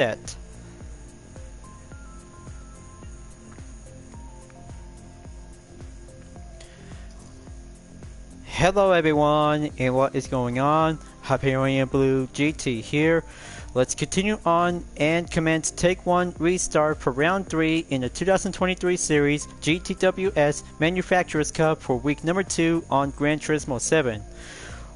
set. Hello everyone, and what is going on? Hyperion-Blue-GT here. Let's continue on and commence Take 1 restart for Round 3 in the 2023 series GTWS Manufacturers Cup for week number 2 on Gran Turismo 7.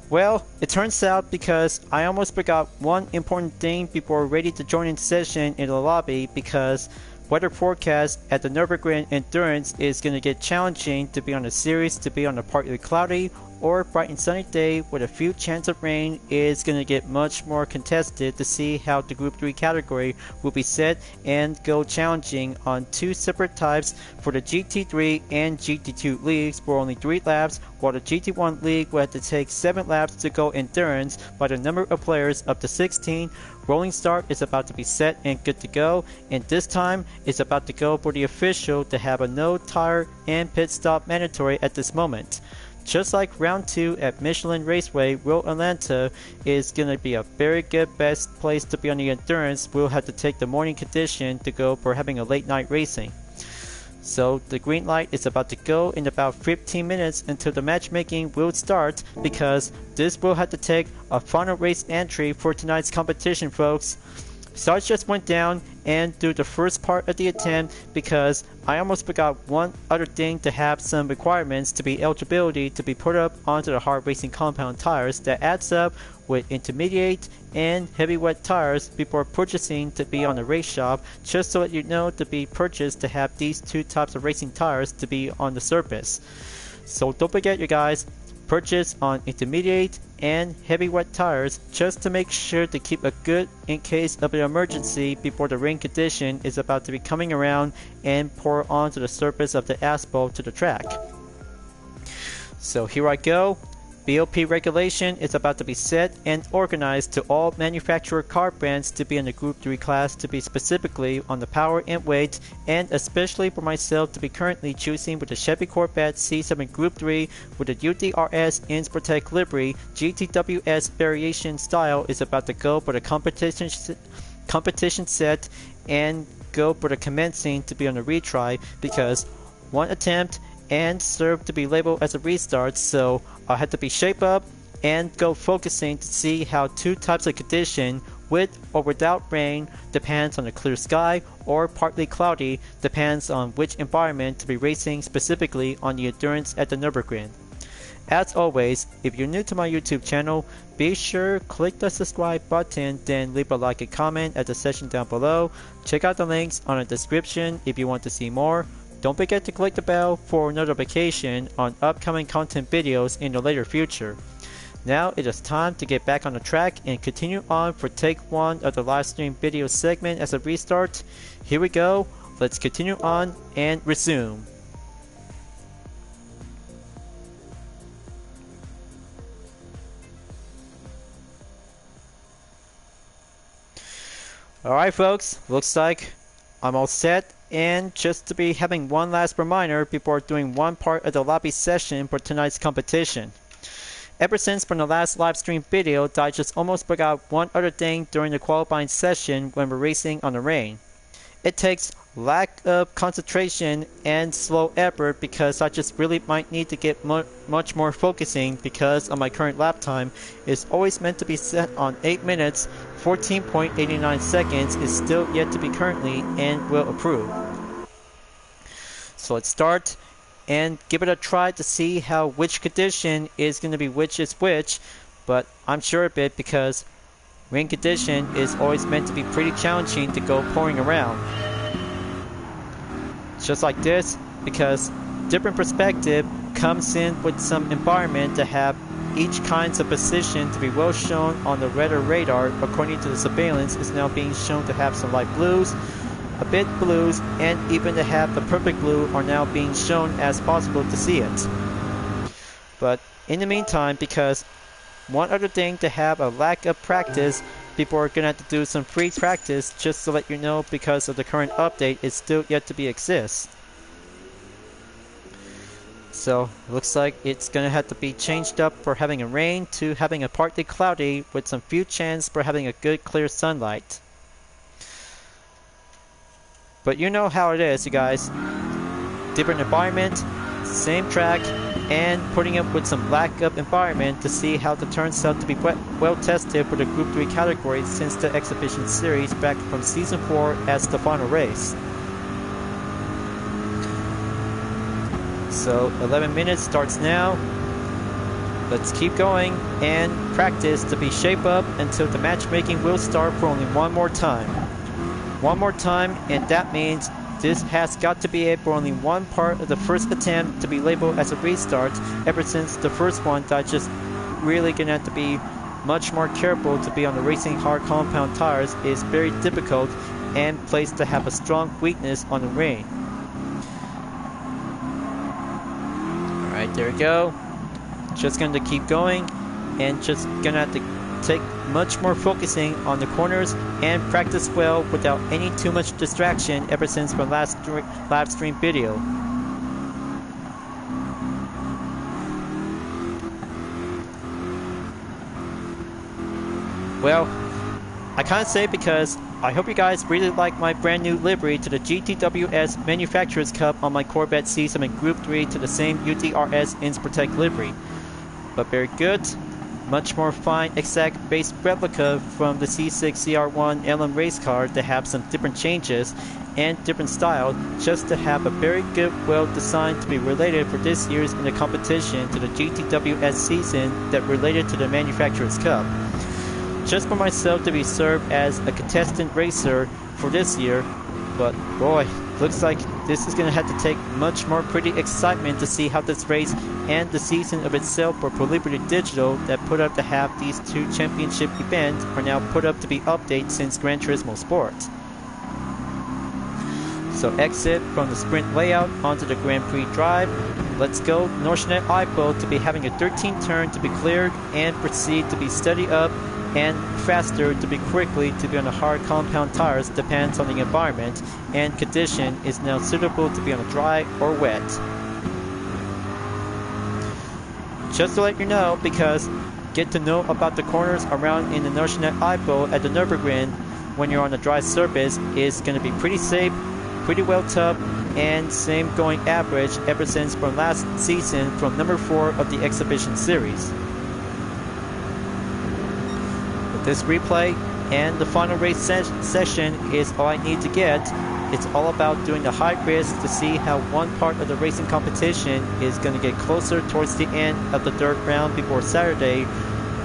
Well, it turns out because I almost forgot one important thing before ready to join in session in the lobby, because weather forecast at the Nurburgring Endurance is going to get challenging to be on the series, to be on a partly cloudy or bright and sunny day with a few chance of rain is going to get much more contested to see how the Group 3 category will be set and go challenging on two separate types for the GT3 and GT2 leagues for only 3 laps, while the GT1 league will have to take 7 laps to go endurance by the number of players up to 16. Rolling start is about to be set and good to go, and this time it's about to go for the official to have a no tire and pit stop mandatory at this moment. Just like round 2 at Michelin Raceway, Road Atlanta is going to be a very good best place to be on the endurance. We'll have to take the morning condition to go for having a late night racing. So the green light is about to go in about 15 minutes until the matchmaking will start, because this will have to take a final race entry for tonight's competition, folks. Starts just went down and do the first part of the attempt, because I almost forgot one other thing, to have some requirements to be eligibility to be put up onto the hard racing compound tires that adds up with intermediate and heavy wet tires before purchasing to be on the race shop, just so that you know to be purchased to have these two types of racing tires to be on the surface. So don't forget, you guys, purchase on intermediate and heavy wet tires just to make sure to keep a good in case of an emergency before the rain condition is about to be coming around and pour onto the surface of the asphalt to the track. So here I go. BOP regulation is about to be set and organized to all manufacturer car brands to be in the Group 3 class, to be specifically on the power and weight, and especially for myself to be currently choosing with the Chevy Corvette C7 Group 3 with the UDRS InsProtect livery. GTWS variation style is about to go for the competition set and go for the commencing to be on the retry, because one attempt and serve to be labeled as a restart, so I had to be shape up and go focusing to see how two types of condition, with or without rain, depends on the clear sky or partly cloudy, depends on which environment to be racing, specifically on the endurance at the Nürburgring. As always, if you're new to my YouTube channel, be sure click the subscribe button, then leave a like and comment at the section down below. Check out the links on the description if you want to see more. Don't forget to click the bell for notification on upcoming content videos in the later future. Now it is time to get back on the track and continue on for take 1 of the live stream video segment as a restart. Here we go. Let's continue on and resume. Alright folks, looks like I'm all set. And just to be having one last reminder before doing one part of the lobby session for tonight's competition. Ever since from the last live stream video, I just almost forgot one other thing during the qualifying session when we're racing on the rain. It takes lack of concentration and slow effort, because I just really might need to get much more focusing, because on my current lap time is always meant to be set on 8 minutes. 14.89 seconds is still yet to be currently and will approve. So let's start and give it a try to see how which condition is going to be which is which, but I'm sure of it because rain condition is always meant to be pretty challenging to go pouring around. Just like this, because different perspective comes in with some environment to have each kinds of position to be well shown on the weather radar. According to the surveillance, is now being shown to have some light blues, a bit blues, and even to have the perfect blue are now being shown as possible to see it. But in the meantime, because one other thing to have a lack of practice, people are gonna have to do some free practice just to let you know, because of the current update is still yet to be exist. So looks like it's gonna have to be changed up for having a rain to having a partly cloudy with some few chance for having a good clear sunlight. But you know how it is, you guys. Different environment, same track, and putting up with some lack of environment to see how it turns out to be well tested for the Group 3 category since the exhibition series back from Season 4 as the final race. So 11 minutes starts now. Let's keep going and practice to be shape up until the matchmaking will start for only one more time. One more time, and that means this has got to be it for only one part of the first attempt to be labeled as a restart, ever since the first one that I just really gonna have to be much more careful to be on the racing hard compound tires is very difficult and placed to have a strong weakness on the ring. Alright, there we go. Just going to keep going and just gonna have to take much more focusing on the corners and practice well without any too much distraction ever since my last live stream video. Well, I can't say because I hope you guys really like my brand new livery to the GTWS Manufacturers Cup on my Corvette C7 Group 3 to the same UTRS Inspirtech livery. But very good. Much more fine exact base replica from the C6 CR1 LM race car to have some different changes and different style, just to have a very good, well designed to be related for this year's in the competition to the GTWS season that related to the Manufacturers Cup. Just for myself to be served as a contestant racer for this year, but boy, looks like this is going to have to take much more pretty excitement to see how this race and the season of itself for Liberty Digital that put up to have these two championship events are now put up to be updated since Gran Turismo Sport. So exit from the sprint layout onto the Grand Prix drive. Let's go Norsenet Ipo to be having a 13 turn to be cleared and proceed to be steady up and faster to be quickly to be on the hard compound tires depends on the environment and condition is now suitable to be on a dry or wet. Just to let you know, because get to know about the corners around in the Norsenet Ipo at the Nurburgring when you're on a dry surface is going to be pretty safe, pretty well tough, and same going average ever since from last season from number 4 of the exhibition series. This replay and the final race session is all I need to get. It's all about doing the high risk to see how one part of the racing competition is going to get closer towards the end of the third round before Saturday.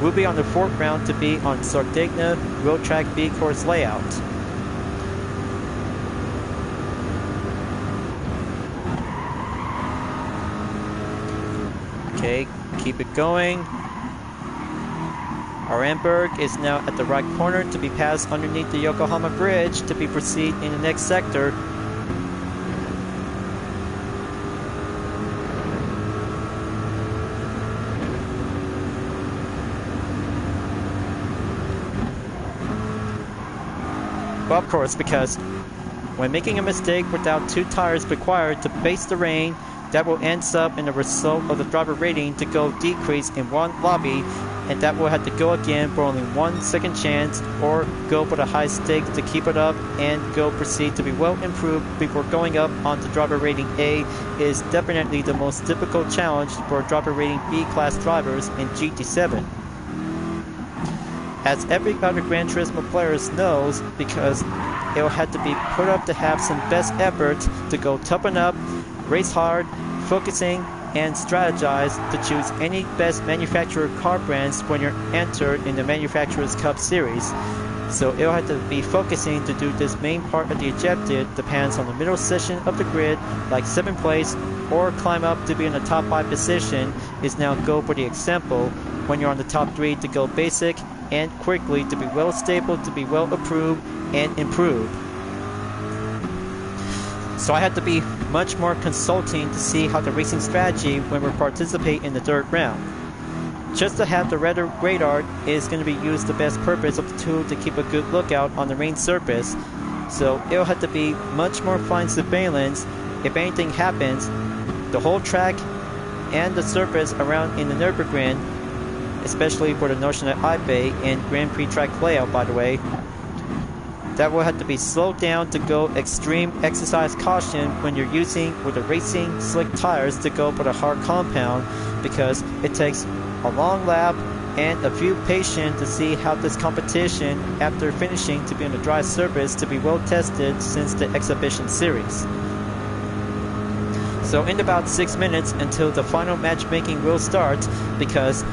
We'll be on the fourth round to be on Sardinia Road Track B course layout. Okay, keep it going. Arenberg is now at the right corner to be passed underneath the Yokohama Bridge to be proceed in the next sector. Well, of course, because when making a mistake without 2 tires required to face the rain, that will end up in the result of the driver rating to go decrease in one lobby, and that will have to go again for only 1 second chance or go for the high stakes to keep it up and go proceed to be well improved before going up onto driver rating A is definitely the most difficult challenge for driver rating B class drivers in GT7. As every other Gran Turismo players knows, because it will have to be put up to have some best effort to go toughen up, race hard, focusing, and strategize to choose any best manufacturer car brands when you're entered in the Manufacturers Cup Series. So it'll have to be focusing to do this main part of the objective depends on the middle section of the grid, like 7th place, or climb up to be in the top 5 position is now go for the example when you're on the top 3 to go basic and quickly to be well stable to be well approved and improved. So I had to be much more consulting to see how the racing strategy when we participate in the third round. Just to have the radar is going to be used the best purpose of the tool to keep a good lookout on the rain surface. So it'll have to be much more fine surveillance if anything happens. The whole track and the surface around in the Nurburgring, especially for the Norsenet Ipe and Grand Prix track layout by the way, that will have to be slowed down to go extreme exercise caution when you're using with the racing slick tires to go for the hard compound, because it takes a long lap and a few patience to see how this competition after finishing to be on the dry surface to be well tested since the exhibition series. So in about 6 minutes until the final matchmaking will start, because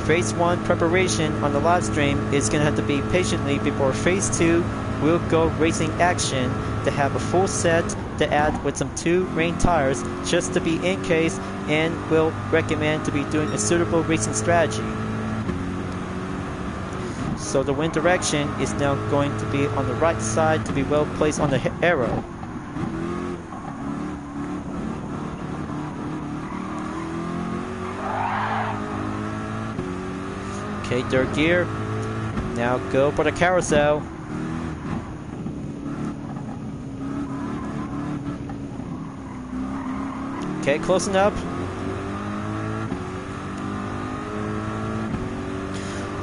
Phase 1 preparation on the live stream is going to have to be patiently before Phase 2 will go racing action to have a full set to add with some 2 rain tires just to be in case, and will recommend to be doing a suitable racing strategy. So the wind direction is now going to be on the right side to be well placed on the arrow. Okay, third gear. Now go for the carousel. Okay, close enough.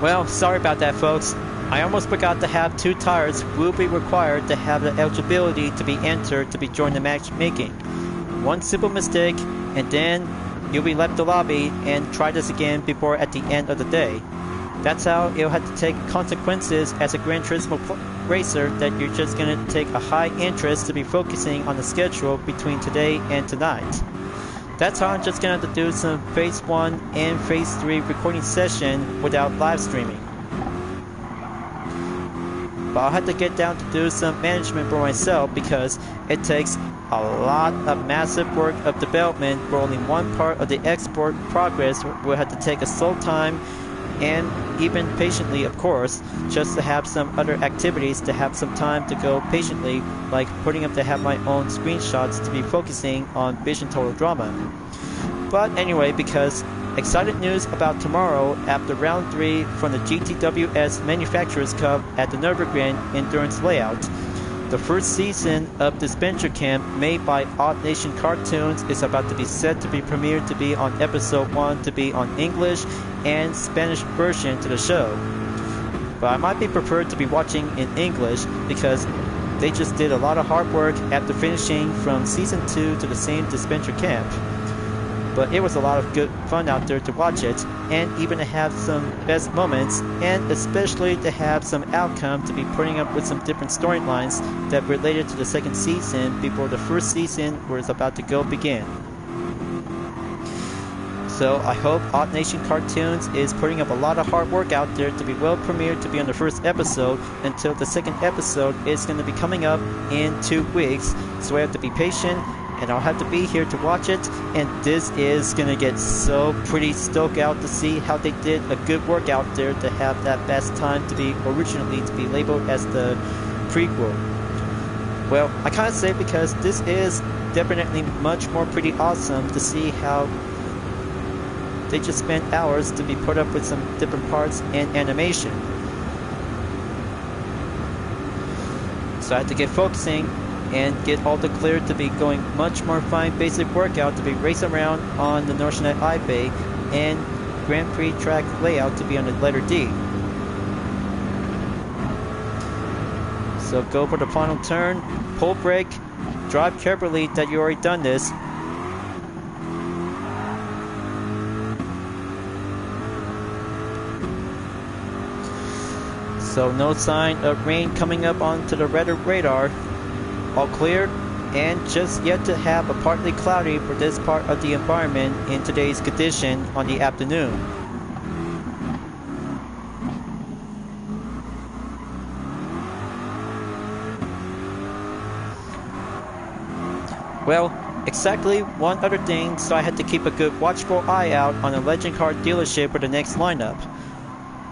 Well, sorry about that, folks. I almost forgot to have 2 tires will be required to have the eligibility to be entered to be joined the matchmaking. One simple mistake, and then you'll be left the lobby and try this again before at the end of the day. That's how it'll have to take consequences as a Gran Turismo racer, that you're just going to take a high interest to be focusing on the schedule between today and tonight. That's how I'm just going to have to do some Phase 1 and Phase 3 recording session without live streaming. But I'll have to get down to do some management for myself, because it takes a lot of massive work of development for only one part of the export progress. We'll have to take a slow time, and even patiently, of course, just to have some other activities to have some time to go patiently, like putting up to have my own screenshots to be focusing on Vision Total Drama. But anyway, because excited news about tomorrow after round 3 from the GTWS Manufacturers Cup at the Nurburgring Endurance layout. The first season of this venture camp made by Odd Nation Cartoons is about to be set to be premiered to be on episode 1 to be on English and Spanish version to the show. But I might be preferred to be watching in English, because they just did a lot of hard work after finishing from season 2 to the same dispenser camp. But it was a lot of good fun out there to watch it, and even to have some best moments, and especially to have some outcome to be putting up with some different storylines that related to the second season before the first season was about to go begin. So I hope Odd Nation Cartoons is putting up a lot of hard work out there to be well premiered to be on the first episode, until the second episode is going to be coming up in 2 weeks. So I have to be patient, and I'll have to be here to watch it, and this is going to get so pretty stoked out to see how they did a good work out there to have that best time to be originally to be labeled as the prequel. Well, I can't say, because this is definitely much more pretty awesome to see how they just spent hours to be put up with some different parts and animation. So I had to get focusing and get all the clear to be going much more fine basic workout to be race around on the Norsenet iBay and Grand Prix track layout to be on the letter D. So go for the final turn, pull brake, drive carefully that you already done this. So no sign of rain coming up onto the radar. All clear, and just yet to have a partly cloudy for this part of the environment in today's condition on the afternoon. Well, exactly one other thing, so I had to keep a good watchful eye out on a Legend Car dealership for the next lineup.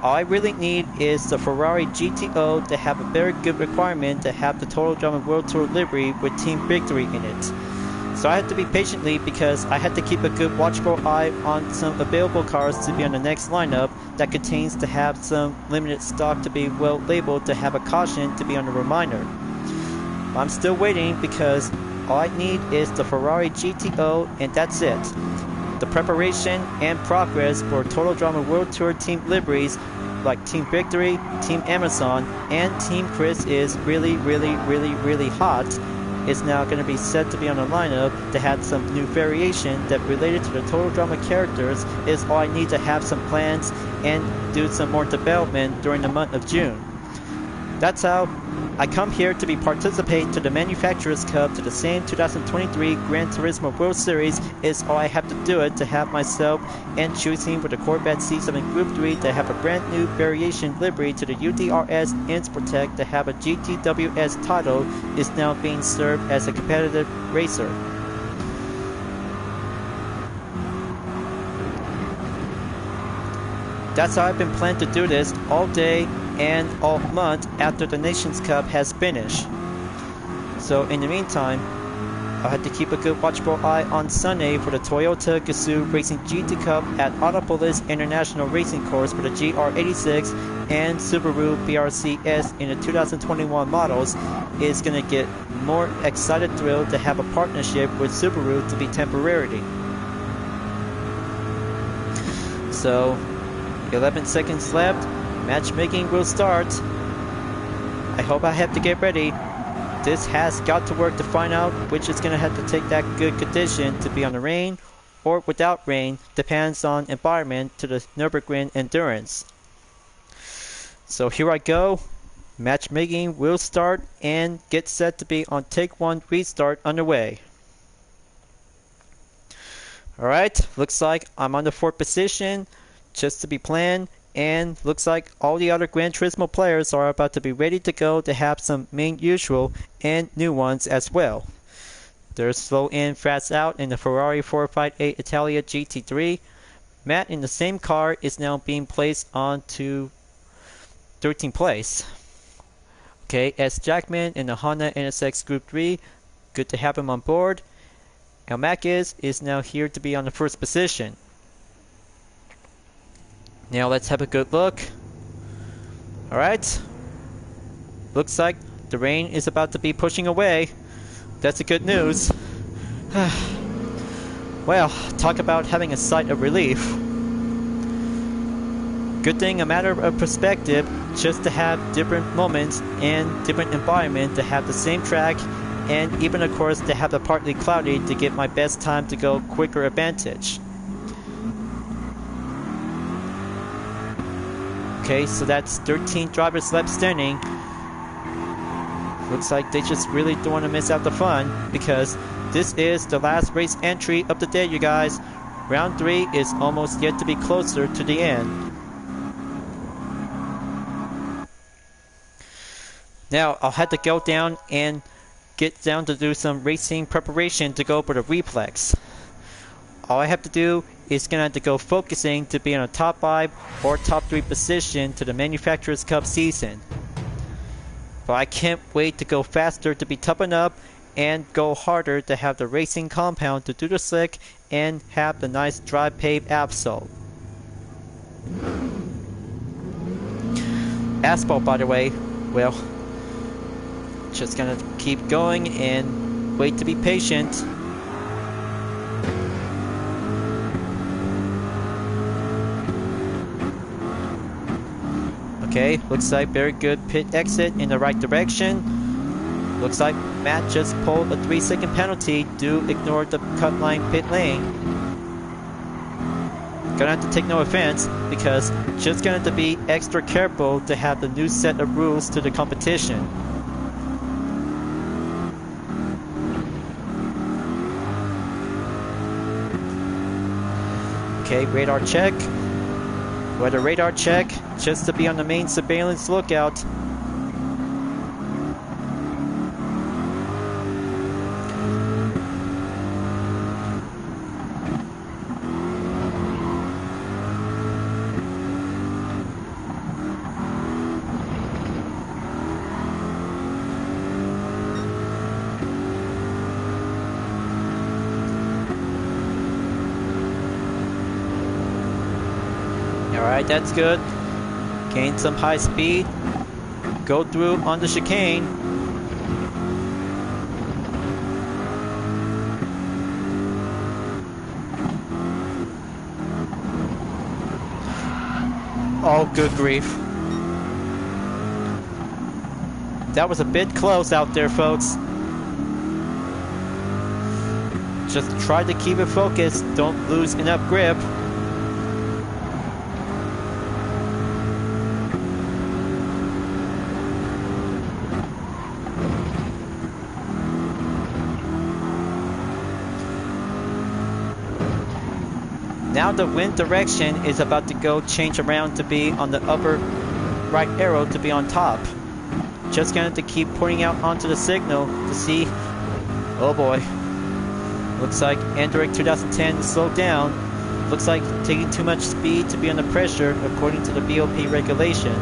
All I really need is the Ferrari GTO to have a very good requirement to have the Total Drama World Tour livery with Team Victory in it. So I had to be patiently, because I had to keep a good watchful eye on some available cars to be on the next lineup that contains to have some limited stock to be well labeled to have a caution to be on the reminder. I'm still waiting, because all I need is the Ferrari GTO, and that's it. The preparation and progress for Total Drama World Tour team liveries like Team Victory, Team Amazon, and Team Chris is really hot, is now going to be set to be on the lineup to have some new variation that related to the Total Drama characters is all I need to have some plans and do some more development during the month of June. That's how I come here to be participate to the Manufacturers Cup to the same 2023 Gran Turismo World Series is all I have to do it to have myself and choosing for the Corvette C7 Group 3 to have a brand new variation livery to the UDRS Inspirtec to have a GTWS title is now being served as a competitive racer. That's how I've been planning to do this all day and all month after the Nations Cup has finished. So in the meantime, I'll have to keep a good watchful eye on Sunday for the Toyota Gazoo Racing GT Cup at Autopolis International Racing Course for the GR86 and Subaru BRCS in the 2021 models is going to get more excited thrilled to have a partnership with Subaru to be temporary. So 11 seconds left. Matchmaking will start. I hope I have to get ready. This has got to work to find out which is going to have to take that good condition to be on the rain or without rain. Depends on environment to the Nurburgring Endurance. So here I go. Matchmaking will start and get set to be on take one restart underway. Alright, looks like I'm on the 4th position. Just to be planned. And looks like all the other Gran Turismo players are about to be ready to go to have some main usual and new ones as well. There's slow in, fast out in the Ferrari 458 Italia GT3. Matt in the same car is now being placed on to 13th place. Okay, S. Jackman in the Honda NSX Group 3. Good to have him on board. El Macas is now here to be on the 1st position. Now let's have a good look. Alright. Looks like the rain is about to be pushing away. That's the good news. Well, talk about having a sight of relief. Good thing, a matter of perspective, just to have different moments and different environment to have the same track and even of course to have the partly cloudy to get my best time to go quicker advantage. Okay, so that's 13 drivers left standing. Looks like they just really don't want to miss out the fun because this is the last race entry of the day, you guys. Round 3 is almost yet to be closer to the end. Now, I'll have to go down and get down to do some racing preparation to go for the replex. All I have to do is going to have to go focusing to be in a top 5 or top 3 position to the Manufacturers Cup season. But I can't wait to go faster to be toughened up and go harder to have the racing compound to do the slick and have the nice dry paved asphalt. Asphalt, by the way, well, just gonna keep going and wait to be patient. Okay, looks like very good pit exit in the right direction. Looks like Matt just pulled a 3-second penalty. Do ignore the cut line pit lane. Gonna have to take no offense because just gonna have to be extra careful to have the new set of rules to the competition. Okay, radar check. Weather radar check, just to be on the main surveillance lookout. Alright, that's good. Gain some high speed. Go through on the chicane. Oh, good grief. That was a bit close out there, folks. Just try to keep it focused. Don't lose enough grip. Now the wind direction is about to change around to be on the upper right arrow to be on top. Just going to keep pointing out onto the signal to see. Oh boy. Looks like Android 2010 slowed down. Looks like taking too much speed to be under pressure according to the BOP regulation.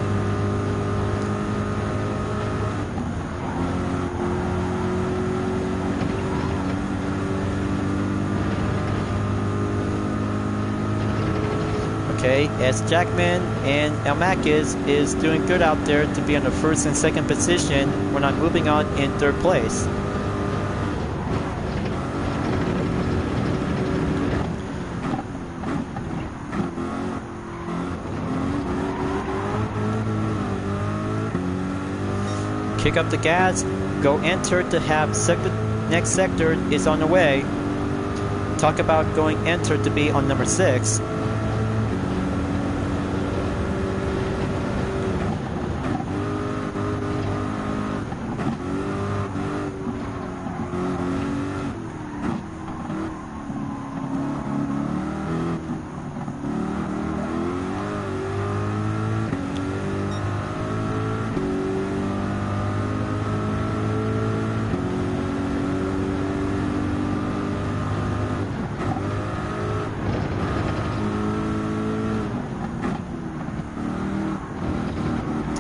Okay, as Jackman and Elmakis is doing good out there to be on the first and second position when I'm moving on in third place. Kick up the gas, go enter to have next sector is on the way. Talk about going enter to be on number 6.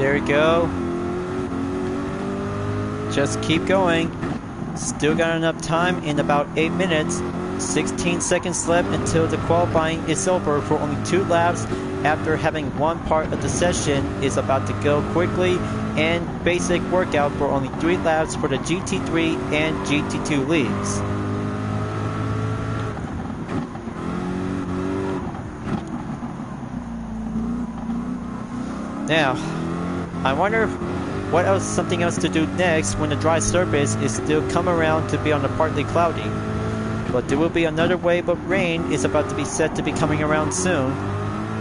There we go. Just keep going. Still got enough time in about 8 minutes. 16 seconds left until the qualifying is over for only 2 laps after having one part of the session is about to go quickly and basic workout for only 3 laps for the GT3 and GT2 leagues. Now, I wonder what else, something else to do next when the dry surface is still come around to be on the partly cloudy. But there will be another wave of rain is about to be set to be coming around soon.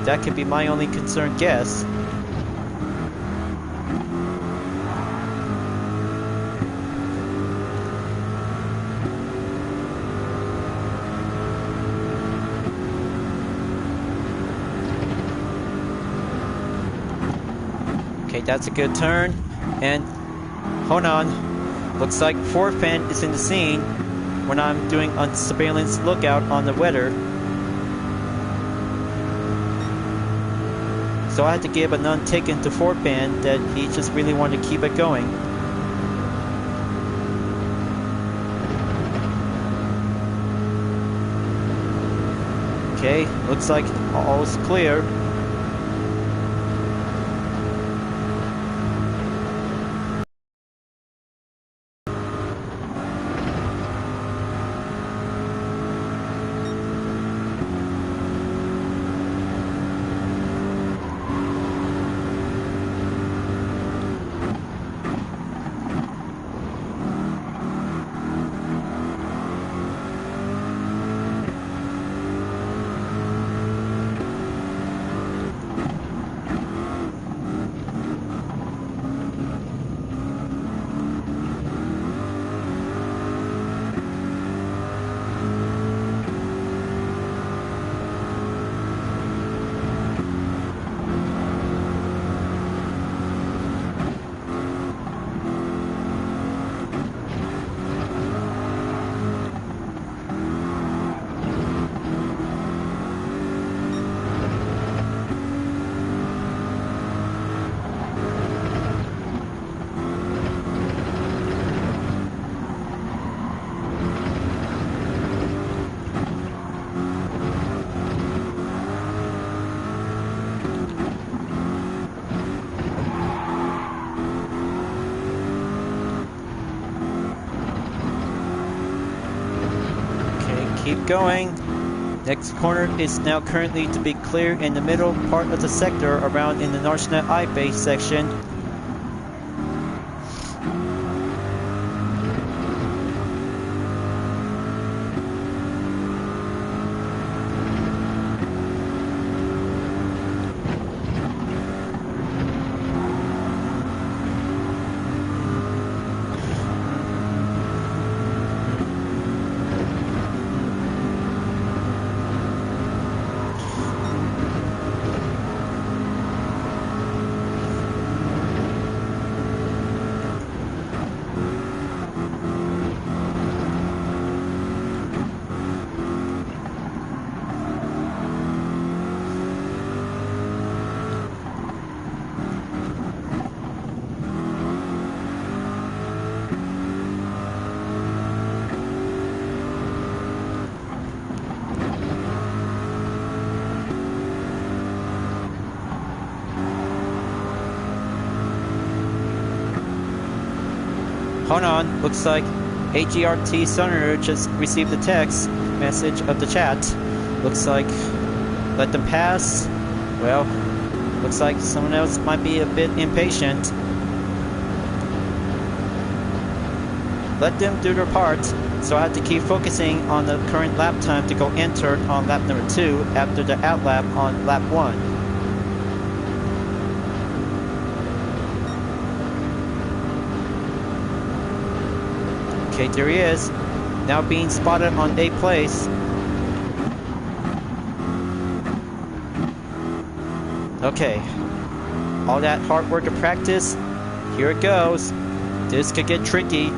That could be my only concerned guess. Okay, that's a good turn. And hold on. Looks like Forfan is in the scene when I'm doing a surveillance lookout on the weather. So I had to give a none taken to Forfan that he just really wanted to keep it going. Okay, looks like all's clear. Keep going. Next corner is now currently to be clear in the middle part of the sector around in the Narsnet I base section. Hold on, looks like AGRT Senator just received a text message of the chat. Looks like let them pass. Well, looks like someone else might be a bit impatient. Let them do their part, so I have to keep focusing on the current lap time to go entered on lap number 2 after the outlap on lap 1. Okay, there he is, now being spotted on 8th place. Okay, all that hard work and practice, here it goes. This could get tricky,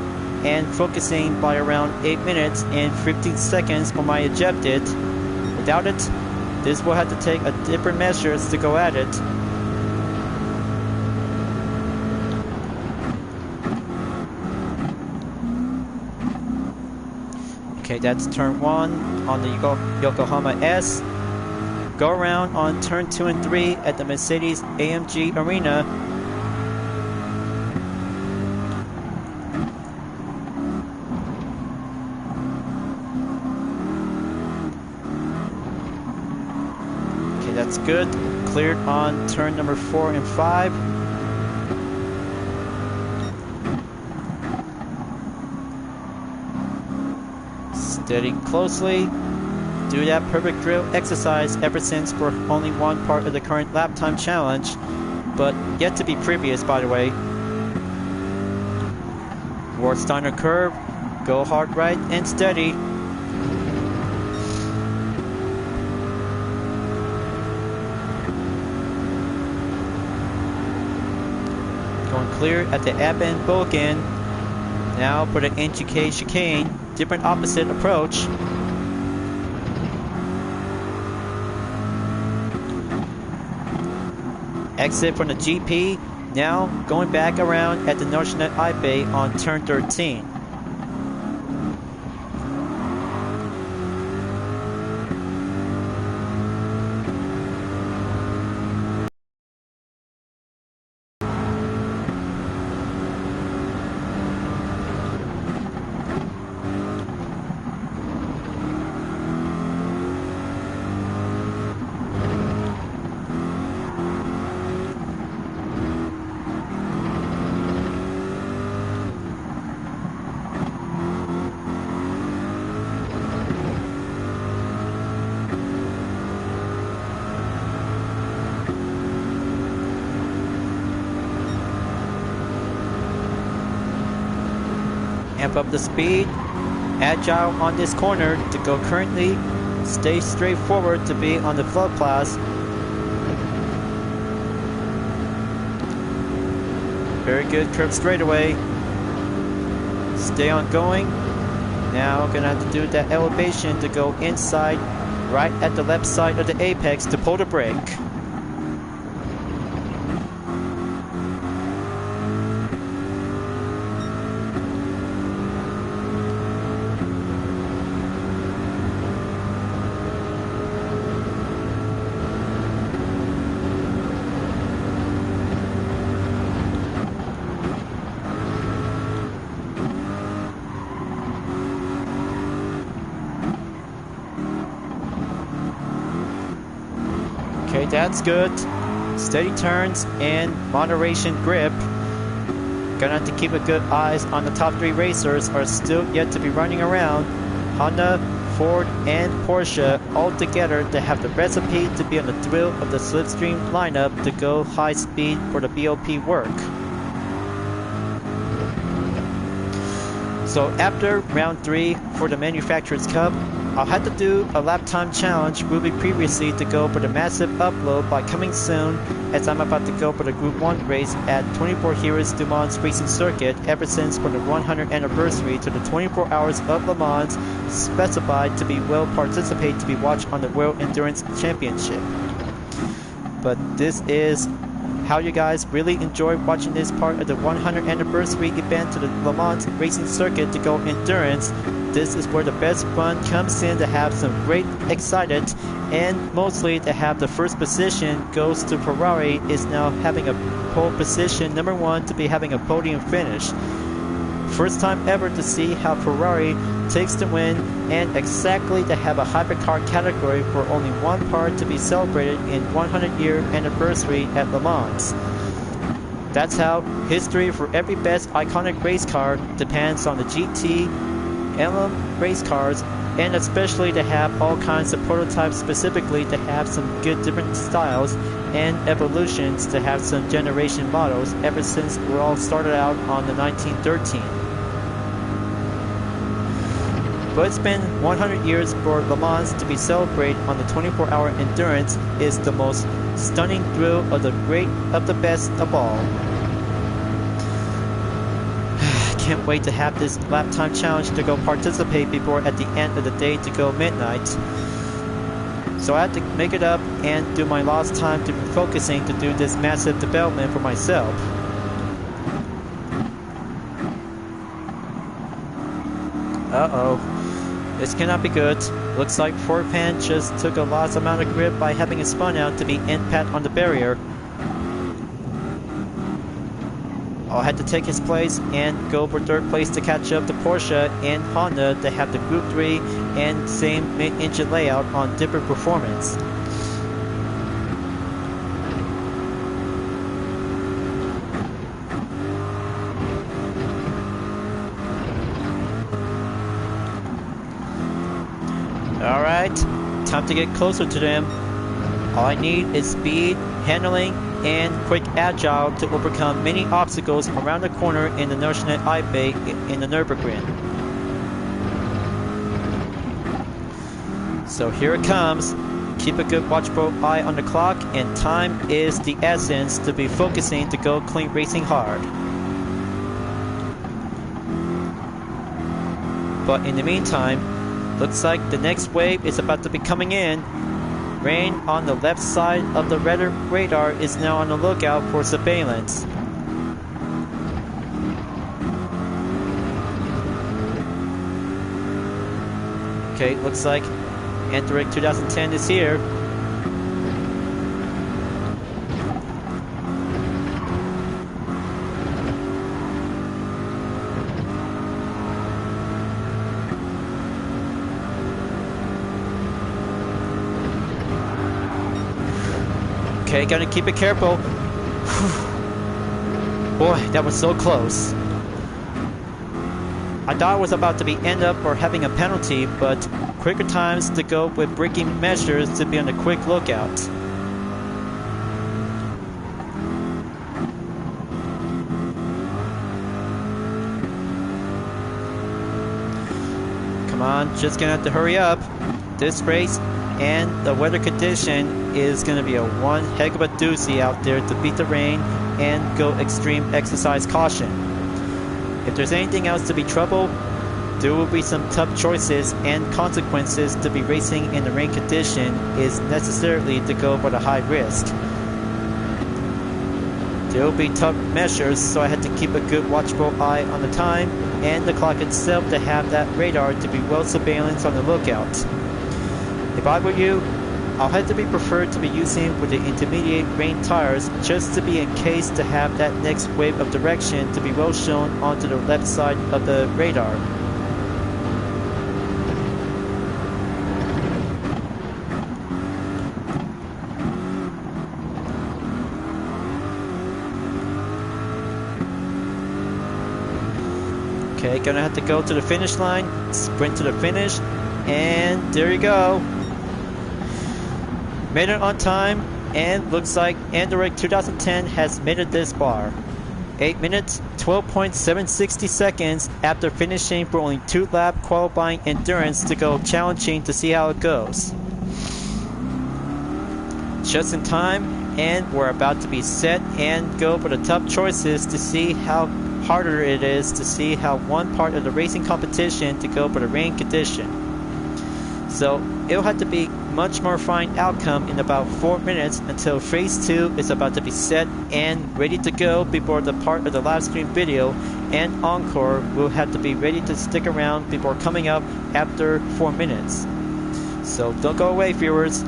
and focusing by around 8 minutes and 15 seconds for my ejected. Without it, this will have to take a different measures to go at it. Okay, that's turn 1 on the Yokohama S. Go around on turn 2 and 3 at the Mercedes AMG Arena. Okay, that's good. Cleared on turn number 4 and 5. Steady closely. Do that perfect drill exercise ever since for only one part of the current lap time challenge, but yet to be previous, by the way. Warsteiner curve, go hard right and steady. Going clear at the Aben Bogen. Now for the NGK chicane, different opposite approach. Exit from the GP, now going back around at the Norsnet Ibe on turn 13. Amp up the speed, agile on this corner to go currently, stay straight forward to be on the flow class. Very good curve straightaway. Stay on going. Now gonna have to do that elevation to go inside, right at the left side of the apex to pull the brake. Okay, that's good. Steady turns and moderation grip. Gonna have to keep a good eyes on the top 3 racers are still yet to be running around. Honda, Ford, and Porsche all together to have the recipe to be on the thrill of the slipstream lineup to go high speed for the BOP work. So after round 3 for the Manufacturers Cup, I'll have to do a lap time challenge moving previously to go for the massive upload by coming soon, as I'm about to go for the Group 1 race at 24 Heroes Du Mans Racing Circuit ever since for the 100th anniversary to the 24 Hours of Le Mans specified to be well participate to be watched on the World Endurance Championship. But this is how you guys really enjoy watching this part of the 100th anniversary event to the Le Mans Racing Circuit to go endurance. This is where the best fun comes in, to have some great excited, and mostly to have the first position goes to Ferrari, is now having a pole position number 1 to be having a podium finish. first time ever to see how Ferrari takes the win, and exactly to have a hypercar category for only one part to be celebrated in 100-year anniversary at Le Mans. That's how history for every best iconic race car depends on the GT emblem race cars, and especially to have all kinds of prototypes specifically to have some good different styles and evolutions to have some generation models ever since we all started out on the 1913. But it's been 100 years for Le Mans to be celebrated on the 24-hour endurance is the most stunning thrill of the great of the best of all. Can't wait to have this lap time challenge to go participate before at the end of the day to go midnight. So I had to make it up and do my lost time to focusing to do this massive development for myself. Uh-oh. This cannot be good. Looks like Forpan just took a lost amount of grip by having it spun out to be impact on the barrier. I had to take his place and go for third place to catch up to Porsche and Honda that have the Group 3 and same mid-engine layout on different performance. Alright, time to get closer to them. All I need is speed, handling, and quick agile to overcome many obstacles around the corner in the Nurburgring in the Nurburgring. So here it comes. Keep a good watchful eye on the clock, and time is the essence to be focusing to go clean racing hard. But in the meantime, looks like the next wave is about to be coming in. Rain on the left side of the radar is now on the lookout for surveillance. Okay, looks like Gr.3 2010 is here. Okay, gotta keep it careful. Boy, that was so close. I thought it was about to be end up or having a penalty, but quicker times to go with braking measures to be on a quick lookout. Come on, just gonna have to hurry up. This race and the weather condition is going to be a one heck of a doozy out there to beat the rain and go extreme exercise caution. If there's anything else to be trouble, there will be some tough choices and consequences to be racing in the rain condition is necessarily to go for the high risk. There will be tough measures, so I had to keep a good watchful eye on the time and the clock itself to have that radar to be well surveillance on the lookout. If I were you, I'll have to be preferred to be using with the intermediate rain tires just to be in case to have that next wave of direction to be well shown onto the left side of the radar. Okay, gonna have to go to the finish line, sprint to the finish, and there you go. Made it on time, and looks like Gr.3 2010 has made it this far. 8 minutes, 12.760 seconds after finishing for only 2-lap qualifying endurance to go challenging to see how it goes. Just in time, and we're about to be set and go for the tough choices to see how harder it is to see how one part of the racing competition to go for the rain condition. So it'll have to be much more fine outcome in about 4 minutes until phase 2 is about to be set and ready to go before the part of the live stream video, and encore will have to be ready to stick around before coming up after 4 minutes. So don't go away, viewers.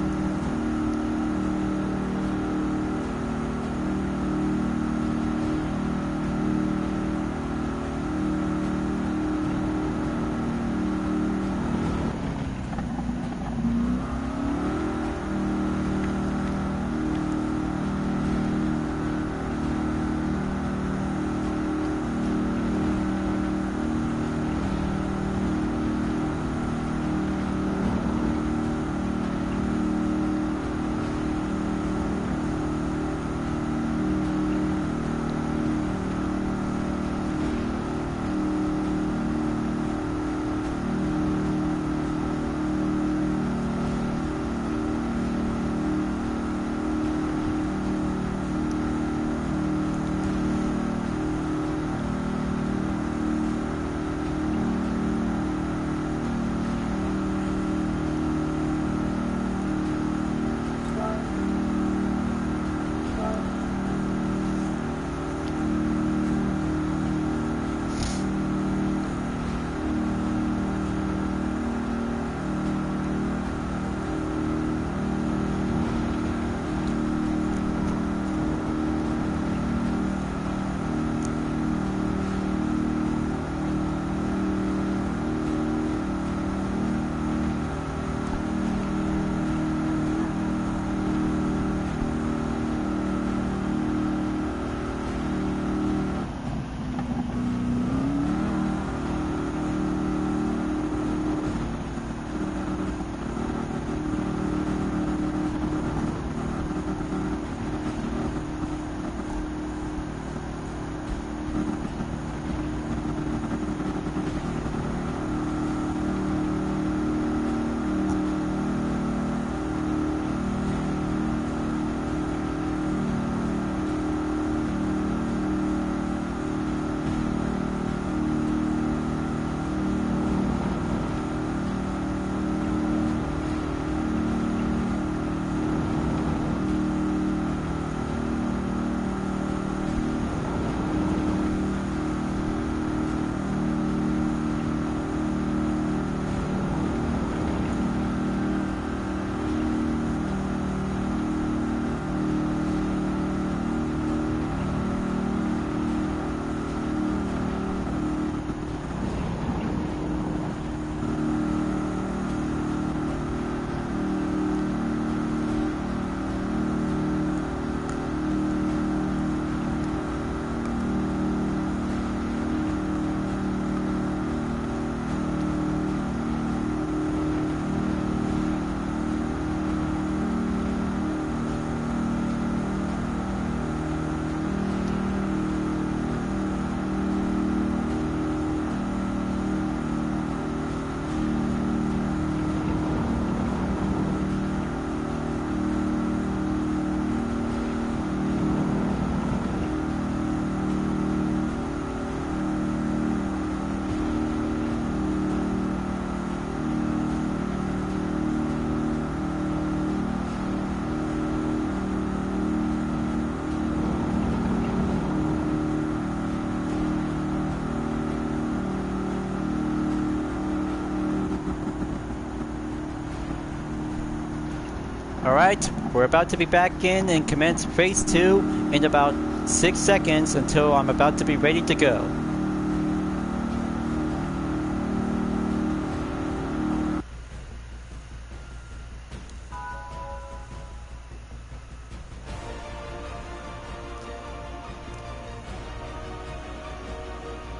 Alright, we're about to be back in and commence phase 2 in about 6 seconds until I'm about to be ready to go.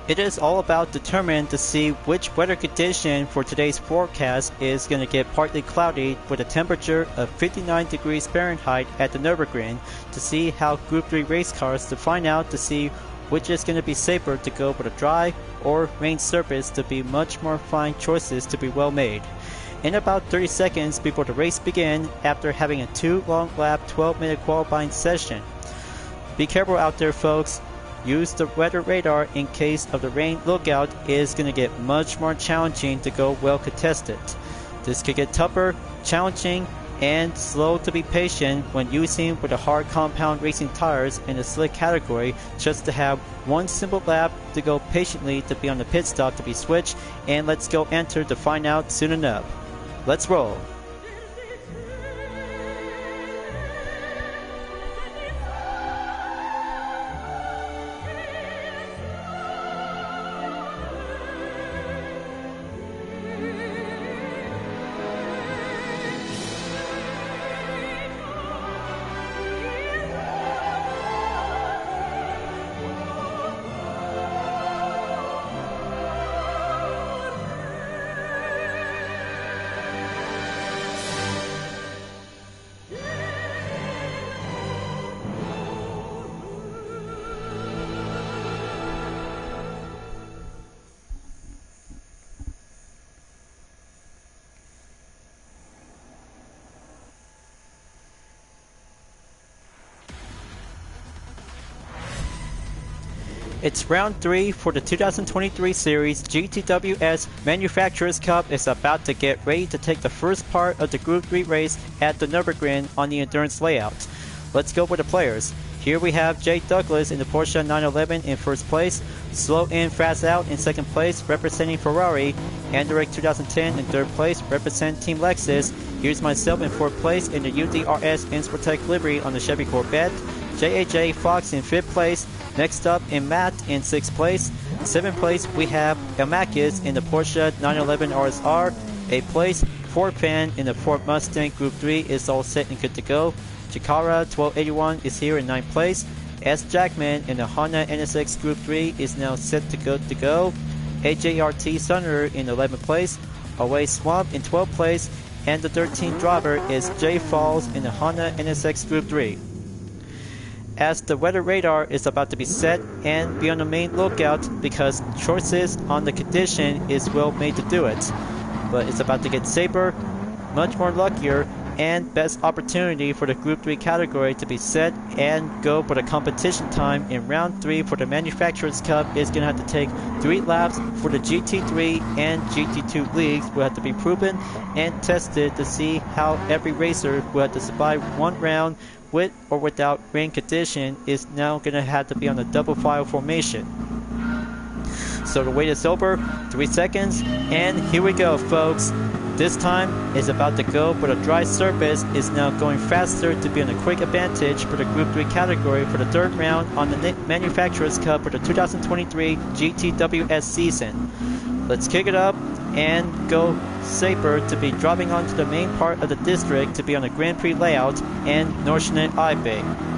It is all about determining to see which weather condition for today's forecast is going to get partly cloudy with a temperature of 59 degrees Fahrenheit at the Nurburgring, to see how Group 3 race cars to find out to see which is going to be safer to go with a dry or rain surface to be much more fine choices to be well made. In about 30 seconds before the race begins, after having a 2 long lap 12-minute qualifying session. Be careful out there, folks. Use the weather radar in case of the rain lookout is going to get much more challenging to go well contested. This could get tougher, challenging, and slow to be patient when using with the hard compound racing tires in the slick category, just to have one simple lap to go patiently to be on the pit stop to be switched, and let's go enter to find out soon enough. Let's roll. It's round 3 for the 2023 series. GTWS Manufacturers Cup is about to get ready to take the first part of the Group 3 race at the Nurburgring on the endurance layout. Let's go with the players. Here we have Jay Douglas in the Porsche 911 in first place, Slow In Fast Out in second place representing Ferrari, Andrek 2010 in third place representing Team Lexus. Here's myself in fourth place in the UDRS Insportec livery on the Chevy Corvette, JAJ Fox in fifth place. Next up in Matt in 6th place. 7th place we have Elmakis in the Porsche 911 RSR. 8th place, Ford Fan in the Ford Mustang Group 3 is all set and good to go. Chikara 1281 is here in 9th place. S. Jackman in the Honda NSX Group 3 is now set to go. AJRT Sunner in 11th place. Away Swamp in 12th place. And the 13th driver is Jay Falls in the Honda NSX Group 3. As the weather radar is about to be set, and be on the main lookout because choices on the condition is well made to do it. But it's about to get safer, much more luckier, and best opportunity for the Group 3 category to be set and go for the competition time in round 3 for the Manufacturers Cup is going to have to take 3 laps for the GT3 and GT2 leagues will have to be proven and tested to see how every racer will have to survive one round with or without rain condition is now going to have to be on a double file formation. So the wait is over, 3 seconds, and here we go, folks. This time is about to go, but a dry surface is now going faster to be on a quick advantage for the Group 3 category for the third round on the Manufacturers Cup for the 2023 GTWS season. Let's kick it up and go safer to be driving onto the main part of the district to be on the Grand Prix layout and Nordsjön IB.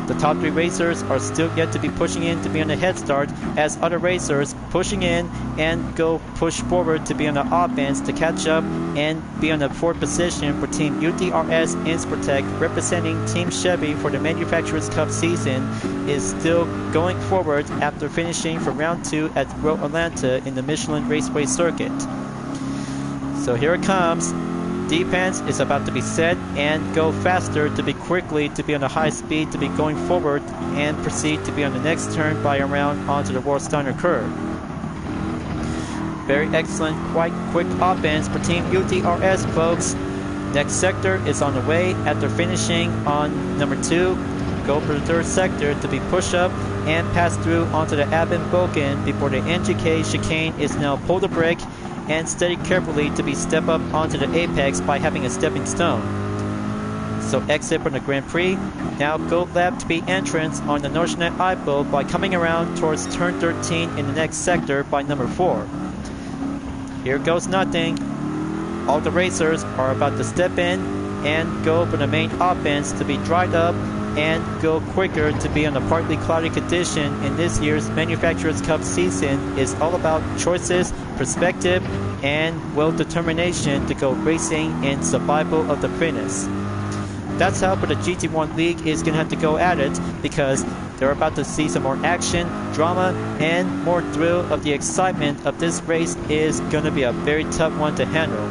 The top 3 racers are still yet to be pushing in to be on the head start as other racers pushing in and go push forward to be on the offense to catch up and be on the 4th position for Team UDRS Insportec representing Team Chevy for the Manufacturers Cup season is still going forward after finishing for round 2 at Road Atlanta in the Michelin Raceway circuit. So here it comes. Defense is about to be set and go faster to be quickly to be on a high speed to be going forward and proceed to be on the next turn by around onto the Warsteiner curve. Very excellent, quite quick offense for Team UDRS, folks. Next sector is on the way after finishing on number 2. Go for the 3rd sector to be push up and pass through onto the Abben-Boken before the NGK chicane is now pull the brake and steady carefully to be step up onto the apex by having a stepping stone. So exit from the Grand Prix. Now go lap to be entrance on the Notionet Ipo by coming around towards turn 13 in the next sector by number 4. Here goes nothing. All the racers are about to step in and go for the main offense to be dried up and go quicker to be on a partly cloudy condition in this year's Manufacturers Cup season is all about choices, perspective, and will determination to go racing in survival of the fittest. That's how for the GT1 League is going to have to go at it, because they're about to see some more action, drama, and more thrill of the excitement of this race is going to be a very tough one to handle.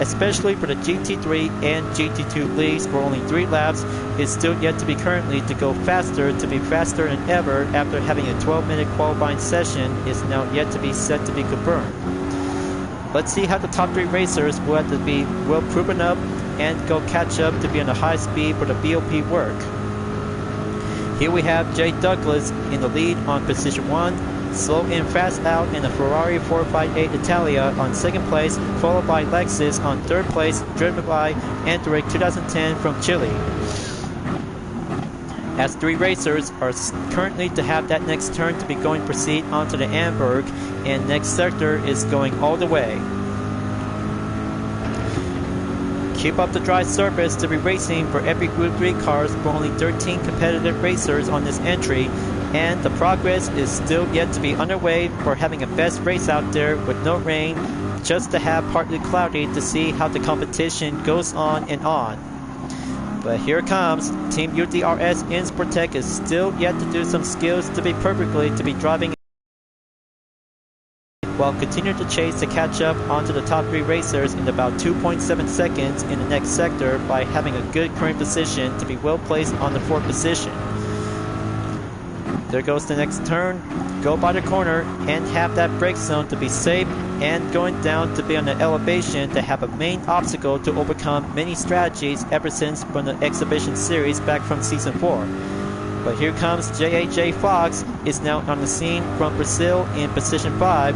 Especially for the GT3 and GT2 leagues where only 3 laps is still yet to be currently to go faster to be faster than ever after having a 12-minute qualifying session is now yet to be set to be confirmed. Let's see how the top 3 racers will have to be well proven up and go catch up to be on a high speed for the BOP work. Here we have Jay Douglas in the lead on position 1. Slow in fast out in the Ferrari 458 Italia on 2nd place, followed by Lexus on 3rd place, driven by Endurance 2010 from Chile. As 3 racers are currently to have that next turn to be going proceed onto the Amberg, and next sector is going all the way. Keep up the dry surface to be racing for every Gr.3 Cars for only 13 competitive racers on this entry, and the progress is still yet to be underway for having a best race out there with no rain, just to have partly cloudy to see how the competition goes on and on. But here it comes. Team UDRS in Sportec is still yet to do some skills to be perfectly to be driving while continuing to chase to catch up onto the top 3 racers in about 2.7 seconds in the next sector by having a good current position to be well placed on the 4th position. There goes the next turn. Go by the corner and have that brake zone to be safe, and going down to be on the elevation to have a main obstacle to overcome many strategies ever since from the exhibition series back from season 4. But here comes JAJ Fox is now on the scene from Brazil in position 5.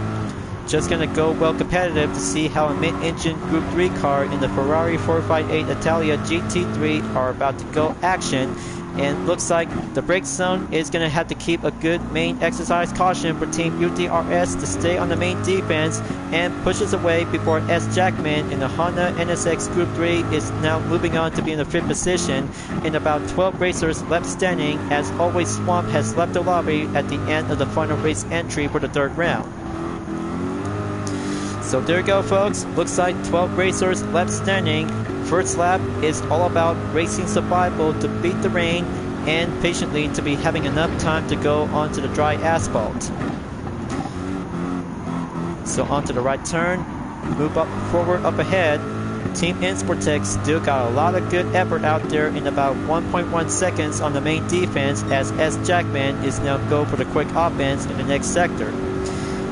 Just gonna go well competitive to see how a mid-engine Group 3 car in the Ferrari 458 Italia GT3 are about to go action. And looks like the brake zone is going to have to keep a good main exercise caution for Team UDRS to stay on the main defense and pushes away before S. Jackman in the Honda NSX Group 3 is now moving on to be in the 5th position in about 12 racers left standing, as always Swamp has left the lobby at the end of the final race entry for the 3rd round. So there you go folks, looks like 12 racers left standing. First lap is all about racing survival to beat the rain and patiently to be having enough time to go onto the dry asphalt. So onto the right turn, move up forward up ahead. Team Sportec still got a lot of good effort out there in about 1.1 seconds on the main defense, as S. Jackman is now go for the quick offense in the next sector.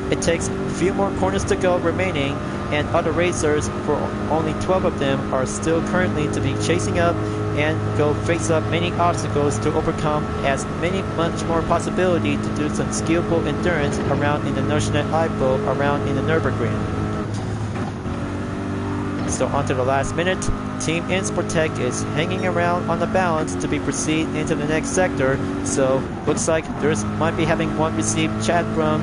It takes a few more corners to go remaining, and other racers, for only 12 of them, are still currently to be chasing up and go face up many obstacles to overcome, as much more possibility to do some skillful endurance around in the Notionet Ipo around in the Nurburgring. So on to the last minute, Team Sportec is hanging around on the balance to be proceed into the next sector, so looks like there's might be having one received chat from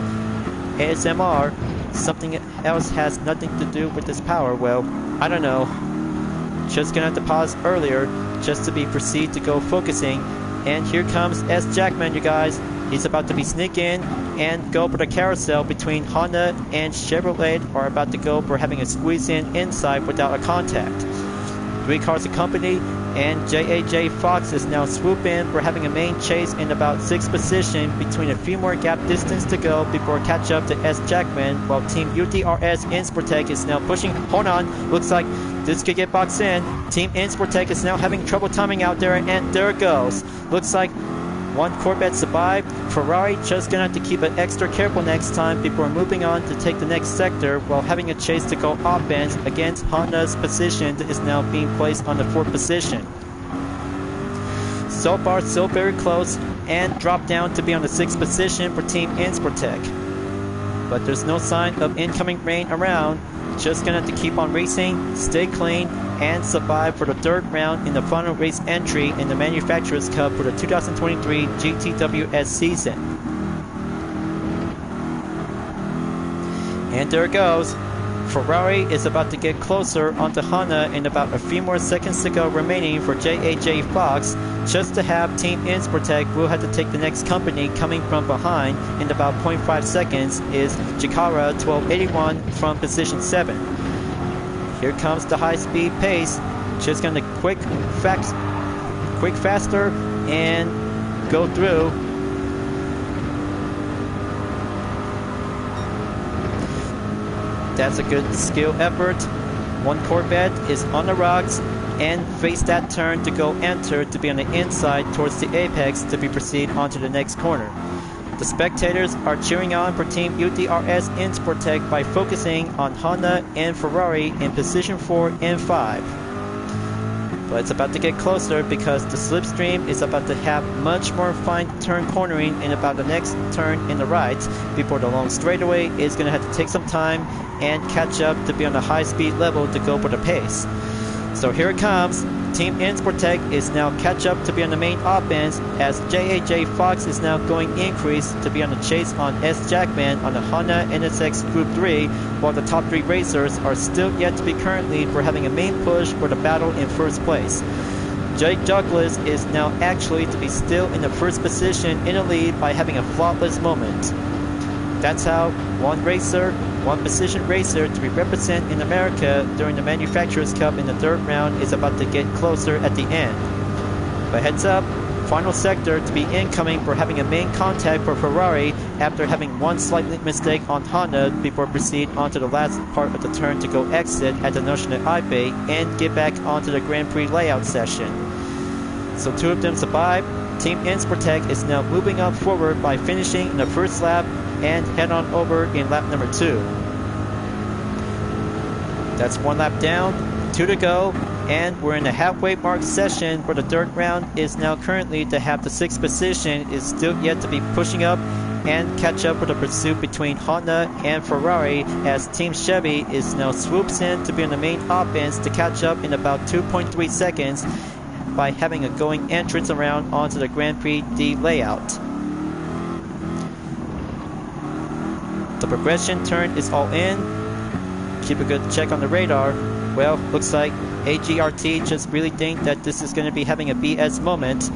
ASMR. Something else has nothing to do with this power. Well, I don't know. Just gonna have to pause earlier just to be proceed to go focusing. And here comes S. Jackman, you guys. He's about to be sneak in and go for the carousel between Honda and Chevrolet, are about to go for having a squeeze in inside without a contact. 3 cars accompany, and JAJ Fox is now swoop in for having a main chase in about 6th position between a few more gap distance to go before catch up to S. Jackman, while Team UDRS Sportec is now pushing. Hold on, looks like this could get boxed in. Team Sportec is now having trouble timing out there, and there it goes. Looks like one Corvette survived. Ferrari just gonna have to keep it extra careful next time before moving on to take the next sector, while having a chase to go offense against Honda's position that is now being placed on the 4th position. So far so very close, and drop down to be on the 6th position for Team Sportec. But there's no sign of incoming rain around, just gonna have to keep on racing, stay clean, and survive for the third round in the final race entry in the Manufacturers Cup for the 2023 GTWS season. And there it goes. Ferrari is about to get closer onto Honda in about a few more seconds to go remaining for JAJ Fox. Just to have Team Insportec will have to take the next company coming from behind in about 0.5 seconds is Gr.3 from position 7. Here comes the high-speed pace. Just going to quick faster and go through. That's a good skill effort. One Corvette is on the rocks and face that turn to go enter to be on the inside towards the apex to be proceed onto the next corner. The spectators are cheering on for Team UDRS Insportec by focusing on Honda and Ferrari in position 4 and 5. But it's about to get closer because the slipstream is about to have much more fine turn cornering in about the next turn in the right before the long straightaway is going to have to take some time and catch up to be on a high speed level to go for the pace. So here it comes. Team Insportec is now catch up to be on the main offense as JAJ Fox is now going increase to be on the chase on S. Jackman on the Honda NSX Group 3 while the top 3 racers are still yet to be currently for having a main push for the battle in first place. Jake Douglas is now actually to be still in the first position in the lead by having a flawless moment. That's how one position racer to be represented in America during the Manufacturers Cup in the third round is about to get closer at the end. But heads up, final sector to be incoming for having a main contact for Ferrari after having one slight mistake on Honda before proceed onto the last part of the turn to go exit at the National Highway and get back onto the Grand Prix layout session. So 2 of them survive. Team Insportec is now moving up forward by finishing in the first lap and head on over in lap number 2. That's 1 lap down, 2 to go, and we're in the halfway mark session for the third round is now currently to have the 6th position is still yet to be pushing up and catch up with the pursuit between Honda and Ferrari as Team Chevy is now swoops in to be on the main offense to catch up in about 2.3 seconds by having a going entrance around onto the Grand Prix D layout. The progression turn is all in. Keep a good check on the radar. Well, looks like AGRT just really think that this is going to be having a BS moment.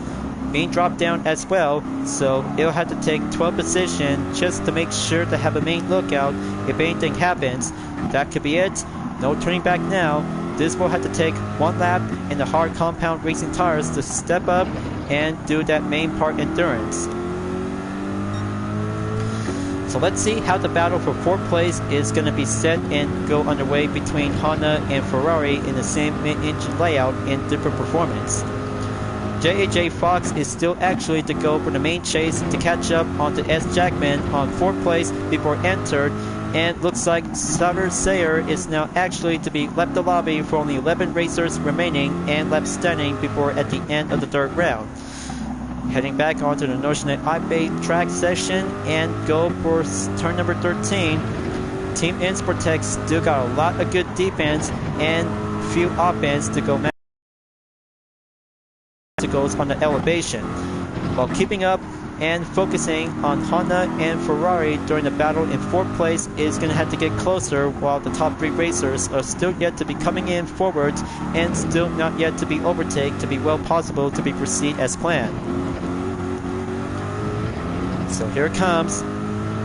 Being dropped down as well, so it'll have to take 12th position just to make sure to have a main lookout if anything happens. That could be it. No turning back now. This will have to take 1 lap in the hard compound racing tires to step up and do that main part endurance. So let's see how the battle for 4th place is going to be set and go underway between Honda and Ferrari in the same mid-engine layout and different performance. JAJ Fox is still actually to go for the main chase to catch up onto S. Jackman on 4th place before entered, and looks like Sauter Sayer is now actually to be left the lobby for only 11 racers remaining and left standing before at the end of the third round. Heading back onto the Notionate Highway track session and go for turn number 13. Team Insportec still got a lot of good defense and few offense to go on the elevation, while keeping up and focusing on Honda and Ferrari during the battle in 4th place is going to have to get closer while the top 3 racers are still yet to be coming in forward and still not yet to be overtaken to be well possible to be proceed as planned. So here it comes.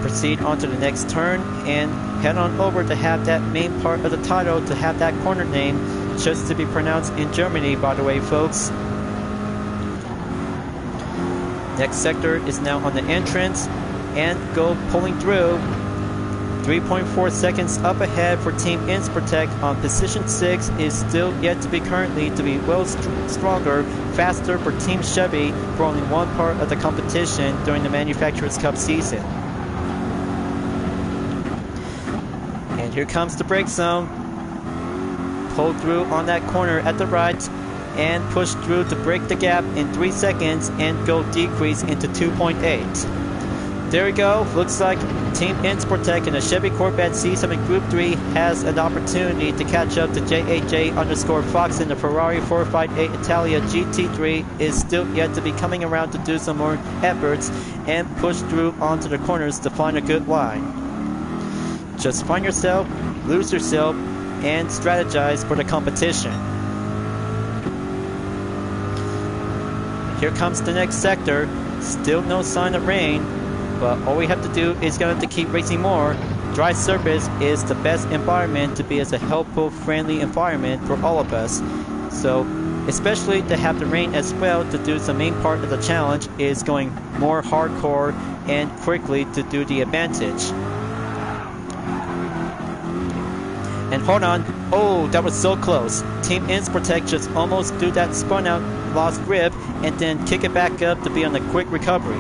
Proceed onto the next turn and head on over to have that main part of the title to have that corner name just to be pronounced in Germany, by the way, folks. Next sector is now on the entrance and go pulling through. 3.4 seconds up ahead for Team Insportec on position 6 is still yet to be currently to be well stronger, faster for Team Chevy for only one part of the competition during the Manufacturers Cup season. And here comes the brake zone. Pull through on that corner at the right and push through to break the gap in 3 seconds and go decrease into 2.8. there we go. Looks like Team Insportec in the Chevy Corvette C7 Group 3 has an opportunity to catch up to JAJ_Fox in the Ferrari 458 Italia GT3 is still yet to be coming around to do some more efforts and push through onto the corners to find a good line. Just find yourself, lose yourself, and strategize for the competition. Here comes the next sector. Still no sign of rain, but all we have to do is going to keep racing more. Dry surface is the best environment to be as a helpful, friendly environment for all of us. So, especially to have the rain as well to do the main part of the challenge is going more hardcore and quickly to do the advantage. And hold on, oh, that was so close. Team Insportec just almost do that spun out, lost grip, and then kick it back up to be on a quick recovery.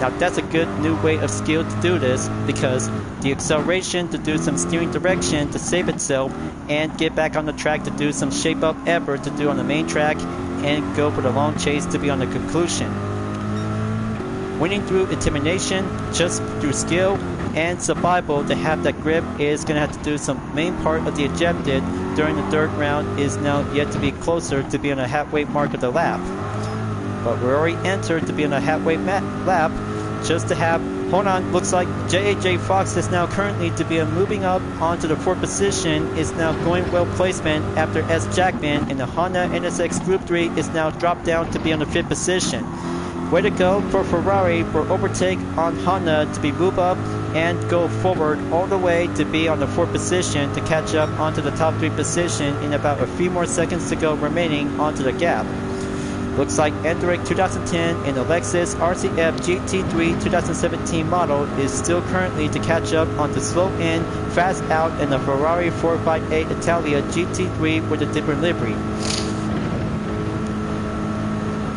Now that's a good new way of skill to do this, because the acceleration to do some steering direction to save itself and get back on the track to do some shape up effort to do on the main track and go for the long chase to be on the conclusion. Winning through intimidation, just through skill and survival to have that grip is going to have to do some main part of the objective during the third round is now yet to be closer to be on a halfway mark of the lap. But we're already entered to be on a halfway lap just to have, hold on, looks like JAJ Fox is now currently to be moving up onto the fourth position, is now going well placement after S. Jackman, and the Honda NSX Group 3 is now dropped down to be on the fifth position. Way to go for Ferrari for overtake on Honda to be move up and go forward all the way to be on the fourth position to catch up onto the top three position in about a few more seconds to go remaining onto the gap. Looks like Endurance 2010 and the Lexus RCF GT3 2017 model is still currently to catch up on the slow in, fast out in the Ferrari 458 Italia GT3 with a different livery.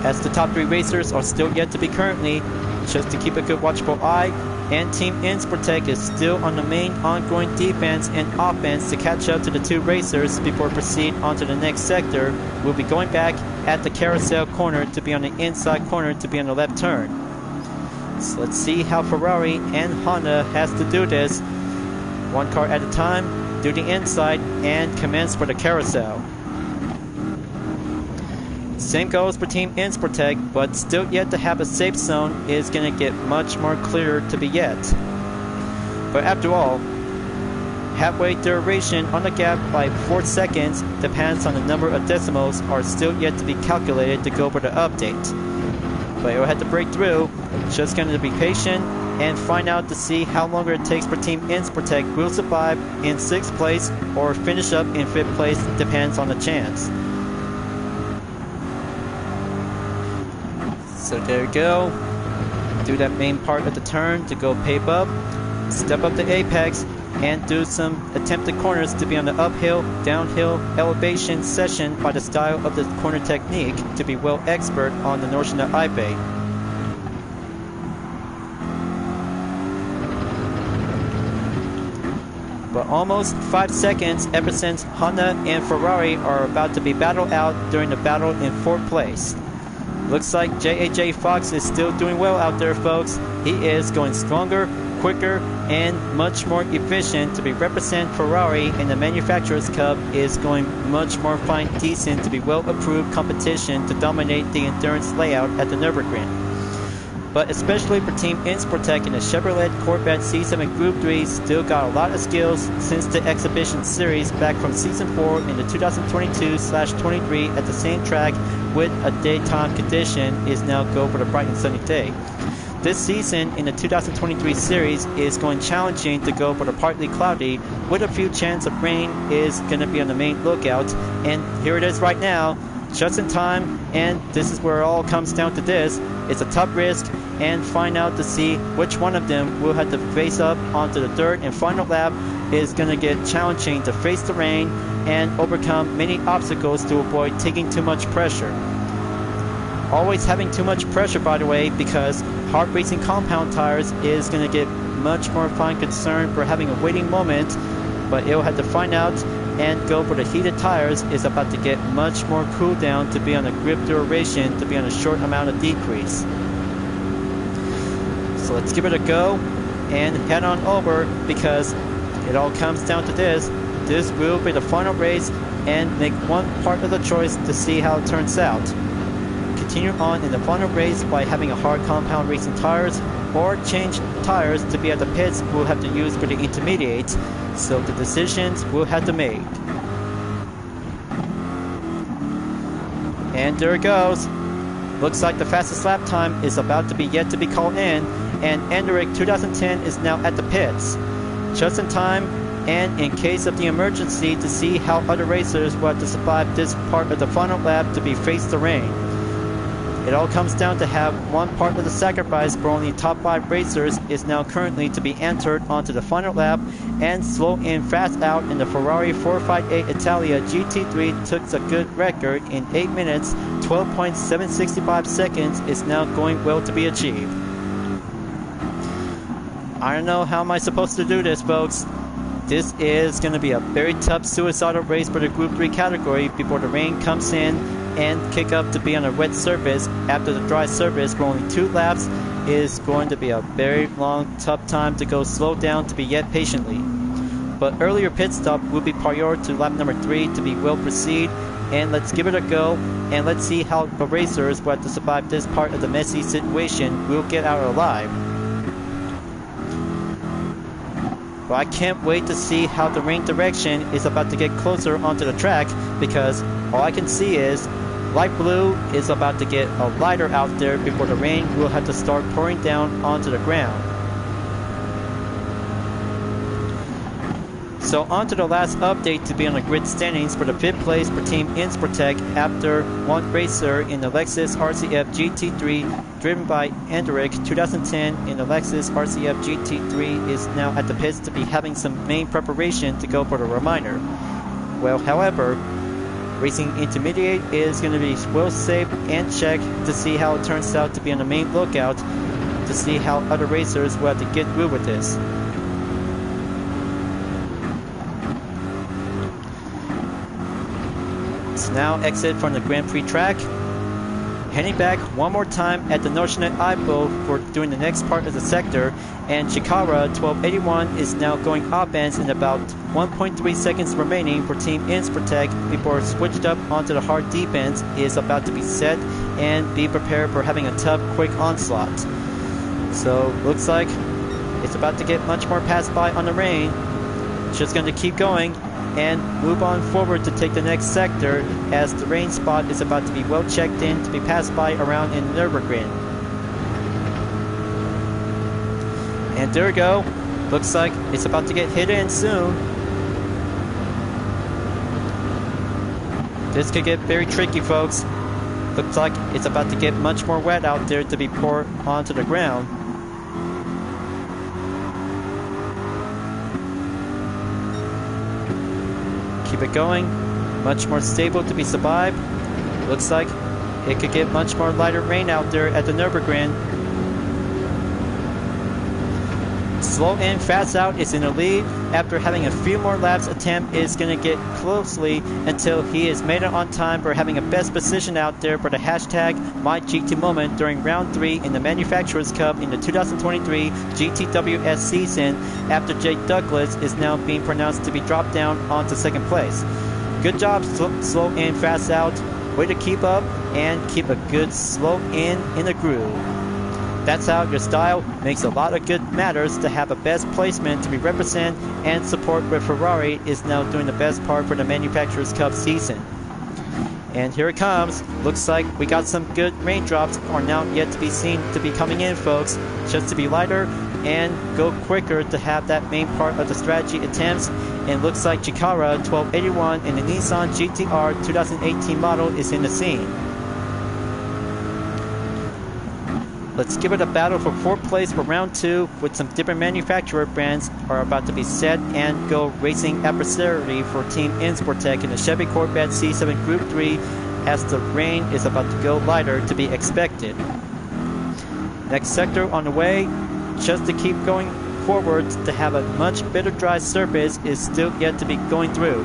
As the top three racers are still yet to be currently, just to keep a good watchful eye, and Team Insportec is still on the main ongoing defense and offense to catch up to the two racers before proceed onto the next sector. We'll be going back at the carousel corner to be on the inside corner to be on the left turn. So let's see how Ferrari and Honda has to do this. One car at a time, do the inside, and commence for the carousel. Same goes for Team Insportec, but still yet to have a safe zone is going to get much more clearer to be yet. But after all, halfway duration on the gap by 4 seconds depends on the number of decimals are still yet to be calculated to go for the update. But you'll have to break through, just going to be patient and find out to see how longer it takes for Team Insportec will survive in 6th place or finish up in 5th place, depends on the chance. So there you go, do that main part of the turn to go pave up, step up the apex, and do some attempted corners to be on the uphill, downhill, elevation session by the style of the corner technique to be well expert on the notion of I-bait. But almost 5 seconds ever since Honda and Ferrari are about to be battled out during the battle in 4th place. Looks like JAJ Fox is still doing well out there, folks. He is going stronger, quicker, and much more efficient to be represent Ferrari, and the Manufacturers Cup is going much more fine decent to be well approved competition to dominate the endurance layout at the Nurburgring. But especially for Team Insportec in the Chevrolet Corvette C7 Group 3 still got a lot of skills since the exhibition series back from Season 4 in the 2022/23 at the same track with a daytime condition is now go for the bright and sunny day. This season in the 2023 series is going challenging to go for the partly cloudy with a few chance of rain is going to be on the main lookout, and here it is right now, just in time, and this is where it all comes down to this. It's a tough risk and find out to see which one of them will have to face up onto the third and final lap is going to get challenging to face the rain and overcome many obstacles to avoid taking too much pressure. Always having too much pressure, by the way, because hard racing compound tires is going to get much more fine concern for having a waiting moment, but it'll have to find out and go for the heated tires is about to get much more cool down to be on a grip duration to be on a short amount of decrease. So let's give it a go and head on over, because it all comes down to this. This will be the final race, and make one part of the choice to see how it turns out. Continue on in the final race by having a hard compound racing tires, or change tires to be at the pits we'll have to use for the intermediates, so the decisions we'll have to make. And there it goes. Looks like the fastest lap time is about to be yet to be called in, and Endurance 2010 is now at the pits. Just in time, and in case of the emergency, to see how other racers will have to survive this part of the final lap to be face the rain. It all comes down to have one part of the sacrifice for only top 5 racers is now currently to be entered onto the final lap, and slow in fast out in the Ferrari 458 Italia GT3 took a good record in 8 minutes 12.765 seconds is now going well to be achieved. I don't know how am I supposed to do this, folks. This is going to be a very tough suicidal race for the Group 3 category before the rain comes in and kick up to be on a wet surface. After the dry surface for only 2 laps is going to be a very long, tough time to go slow down to be yet patiently. But earlier pit stop will be prior to lap number 3 to be well proceed, and let's give it a go, and let's see how the racers who have to survive this part of the messy situation will get out alive. But I can't wait to see how the rain direction is about to get closer onto the track, because all I can see is light blue is about to get a lighter out there before the rain will have to start pouring down onto the ground. So on to the last update to be on the grid standings for the 5th place for Team Insportec, after one racer in the Lexus RCF GT3 driven by Endurance 2010 in the Lexus RCF GT3 is now at the pits to be having some main preparation to go for the reminder. Well, however, Racing Intermediate is going to be well saved and checked to see how it turns out to be on the main lookout to see how other racers will have to get through with this. Now exit from the Grand Prix track, heading back one more time at the Notionet IPO for doing the next part of the sector, and Chikara 1281 is now going offense in about 1.3 seconds remaining for Team Insportec before switched up onto the hard defense is about to be set and be prepared for having a tough quick onslaught. So looks like it's about to get much more passed by on the rain. Just going to keep going and move on forward to take the next sector, as the rain spot is about to be well checked in to be passed by around in Nurburgring. And there we go. Looks like it's about to get hit in soon. This could get very tricky, folks. Looks like it's about to get much more wet out there to be poured onto the ground. Keep it going, much more stable to be survived. Looks like it could get much more lighter rain out there at the Nurburgring. Slow in, fast out is in the lead. After having a few more laps, attempt is going to get closely until he is made it on time for having a best position out there for the hashtag MyGT moment during round 3 in the Manufacturers Cup in the 2023 GTWS season, after Jake Douglas is now being pronounced to be dropped down onto 2nd place. Good job, slow in, fast out. Way to keep up and keep a good slow in the groove. That's how your style makes a lot of good matters to have a best placement to be represent and support where Ferrari is now doing the best part for the Manufacturers Cup season. And here it comes. Looks like we got some good raindrops are now yet to be seen to be coming in, folks. Just to be lighter and go quicker to have that main part of the strategy attempts. And looks like Chikara 1281 in the Nissan GT-R 2018 model is in the scene. Let's give it a battle for 4th place for round 2, with some different manufacturer brands are about to be set and go racing adversary for Team Insportec in the Chevy Corvette C7 Group 3, as the rain is about to go lighter to be expected. Next sector on the way, just to keep going forward to have a much better dry surface is still yet to be going through.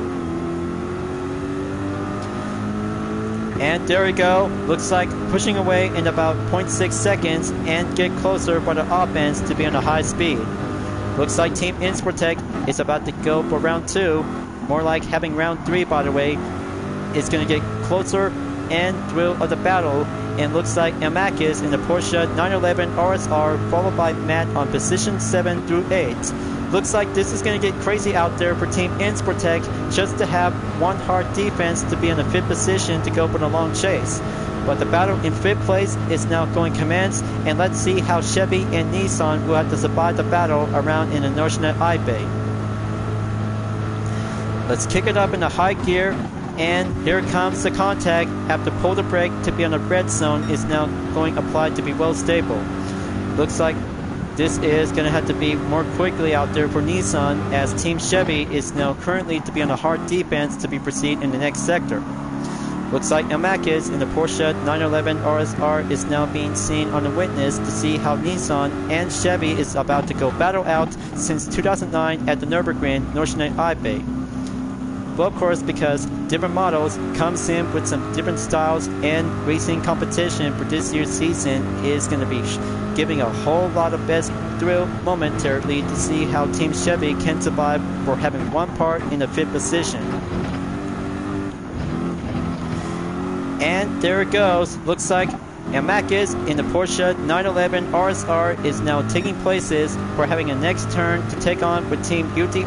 And there we go. Looks like pushing away in about 0.6 seconds and get closer by the offense to be on a high speed. Looks like Team Insportec is about to go for round 2. More like having round 3, by the way. It's going to get closer and thrill of the battle. And looks like Amakis in the Porsche 911 RSR, followed by Matt on position 7 through 8. Looks like this is going to get crazy out there for Team Insportec just to have one hard defense to be in the 5th position to go for the long chase. But the battle in 5th place is now going to commence, and let's see how Chevy and Nissan will have to survive the battle around in the Norsnet I-Bay. Let's kick it up in the high gear, and here comes the contact after pull the brake to be on the red zone is now going applied to be well stable. Looks like this is going to have to be more quickly out there for Nissan, as Team Chevy is now currently to be on a hard defense to be proceed in the next sector. Looks like Amakis in the Porsche 911 RSR is now being seen on the witness to see how Nissan and Chevy is about to go battle out since 2009 at the Nurburgring Endurance I-Bay. Well, of course, because different models comes in with some different styles, and racing competition for this year's season is going to be giving a whole lot of best thrill momentarily to see how Team Chevy can survive for having one part in the 5th position. And there it goes. Looks like Amakis in the Porsche 911 RSR is now taking places for having a next turn to take on with Team Gr.3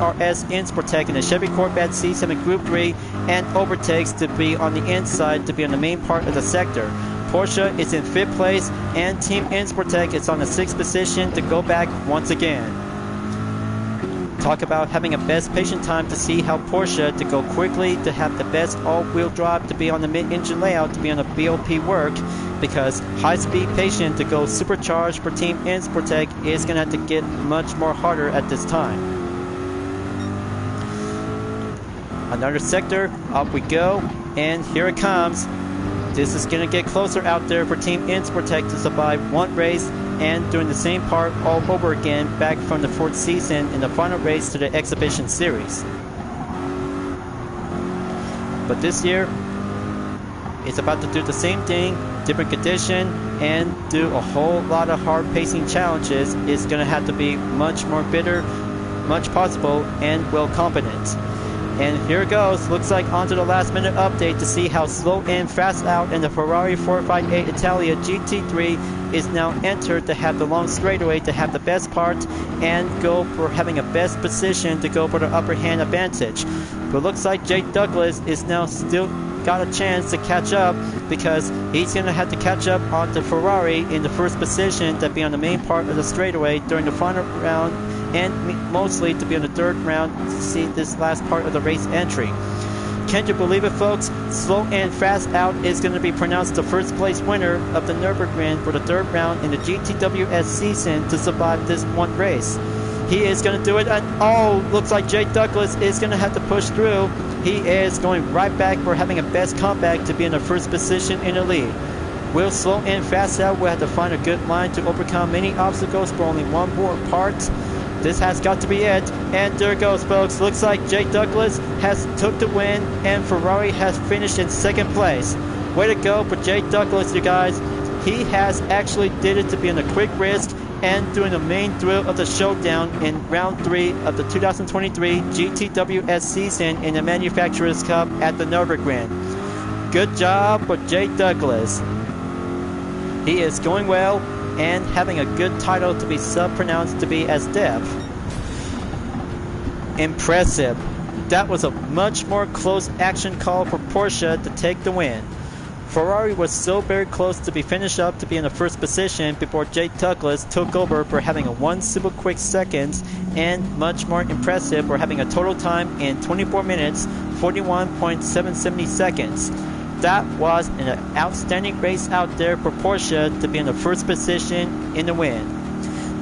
Insportec in the Chevy Corvette C7 Group 3, and overtakes to be on the inside to be on the main part of the sector. Porsche is in 5th place, and Team Insportec is on the 6th position to go back once again. Talk about having a best patient time to see how Porsche to go quickly to have the best all-wheel drive to be on the mid-engine layout to be on the BOP work, because high-speed patient to go supercharged for Team Insportec is going to have to get much more harder at this time. Another sector, up we go, and here it comes. This is going to get closer out there for Team Insportec to survive one race and doing the same part all over again back from the 4th season in the final race to the exhibition series. But this year, it's about to do the same thing, different condition, and do a whole lot of hard pacing challenges. It's going to have to be much more bitter, much possible, and well competent. And here it goes. Looks like onto the last minute update to see how slow in, fast out in the Ferrari 458 Italia GT3 is now entered to have the long straightaway to have the best part and go for having a best position to go for the upper hand advantage. But looks like Jake Douglas is now still got a chance to catch up, because he's going to have to catch up on the Ferrari in the 1st position to be on the main part of the straightaway during the final round, and mostly to be on the 3rd round to see this last part of the race entry. Can't you believe it, folks? Slow and fast out is going to be pronounced the 1st place winner of the Nurburgring for the 3rd round in the GTWS season to survive this one race. He is going to do it, and oh, looks like Jake Douglas is going to have to push through. He is going right back for having a best comeback to be in the 1st position in the lead. Will slow and fast out will have to find a good line to overcome many obstacles for only one more part. This has got to be it, and there it goes, folks. Looks like Jake Douglas has took the win, and Ferrari has finished in 2nd place. Way to go for Jake Douglas, you guys. He has actually did it to be in a quick risk and doing the main thrill of the showdown in round 3 of the 2023 GTWS season in the Manufacturers Cup at the Nurburgring. Good job for Jake Douglas. He is going well and having a good title to be sub-pronounced to be as Dev. Impressive. That was a much more close action call for Porsche to take the win. Ferrari was so very close to be finished up to be in the 1st position before Jake Douglas took over for having a 1 super quick seconds, and much more impressive for having a total time in 24 minutes 41.770 seconds. That was an outstanding race out there for Porsche to be in the 1st position in the win.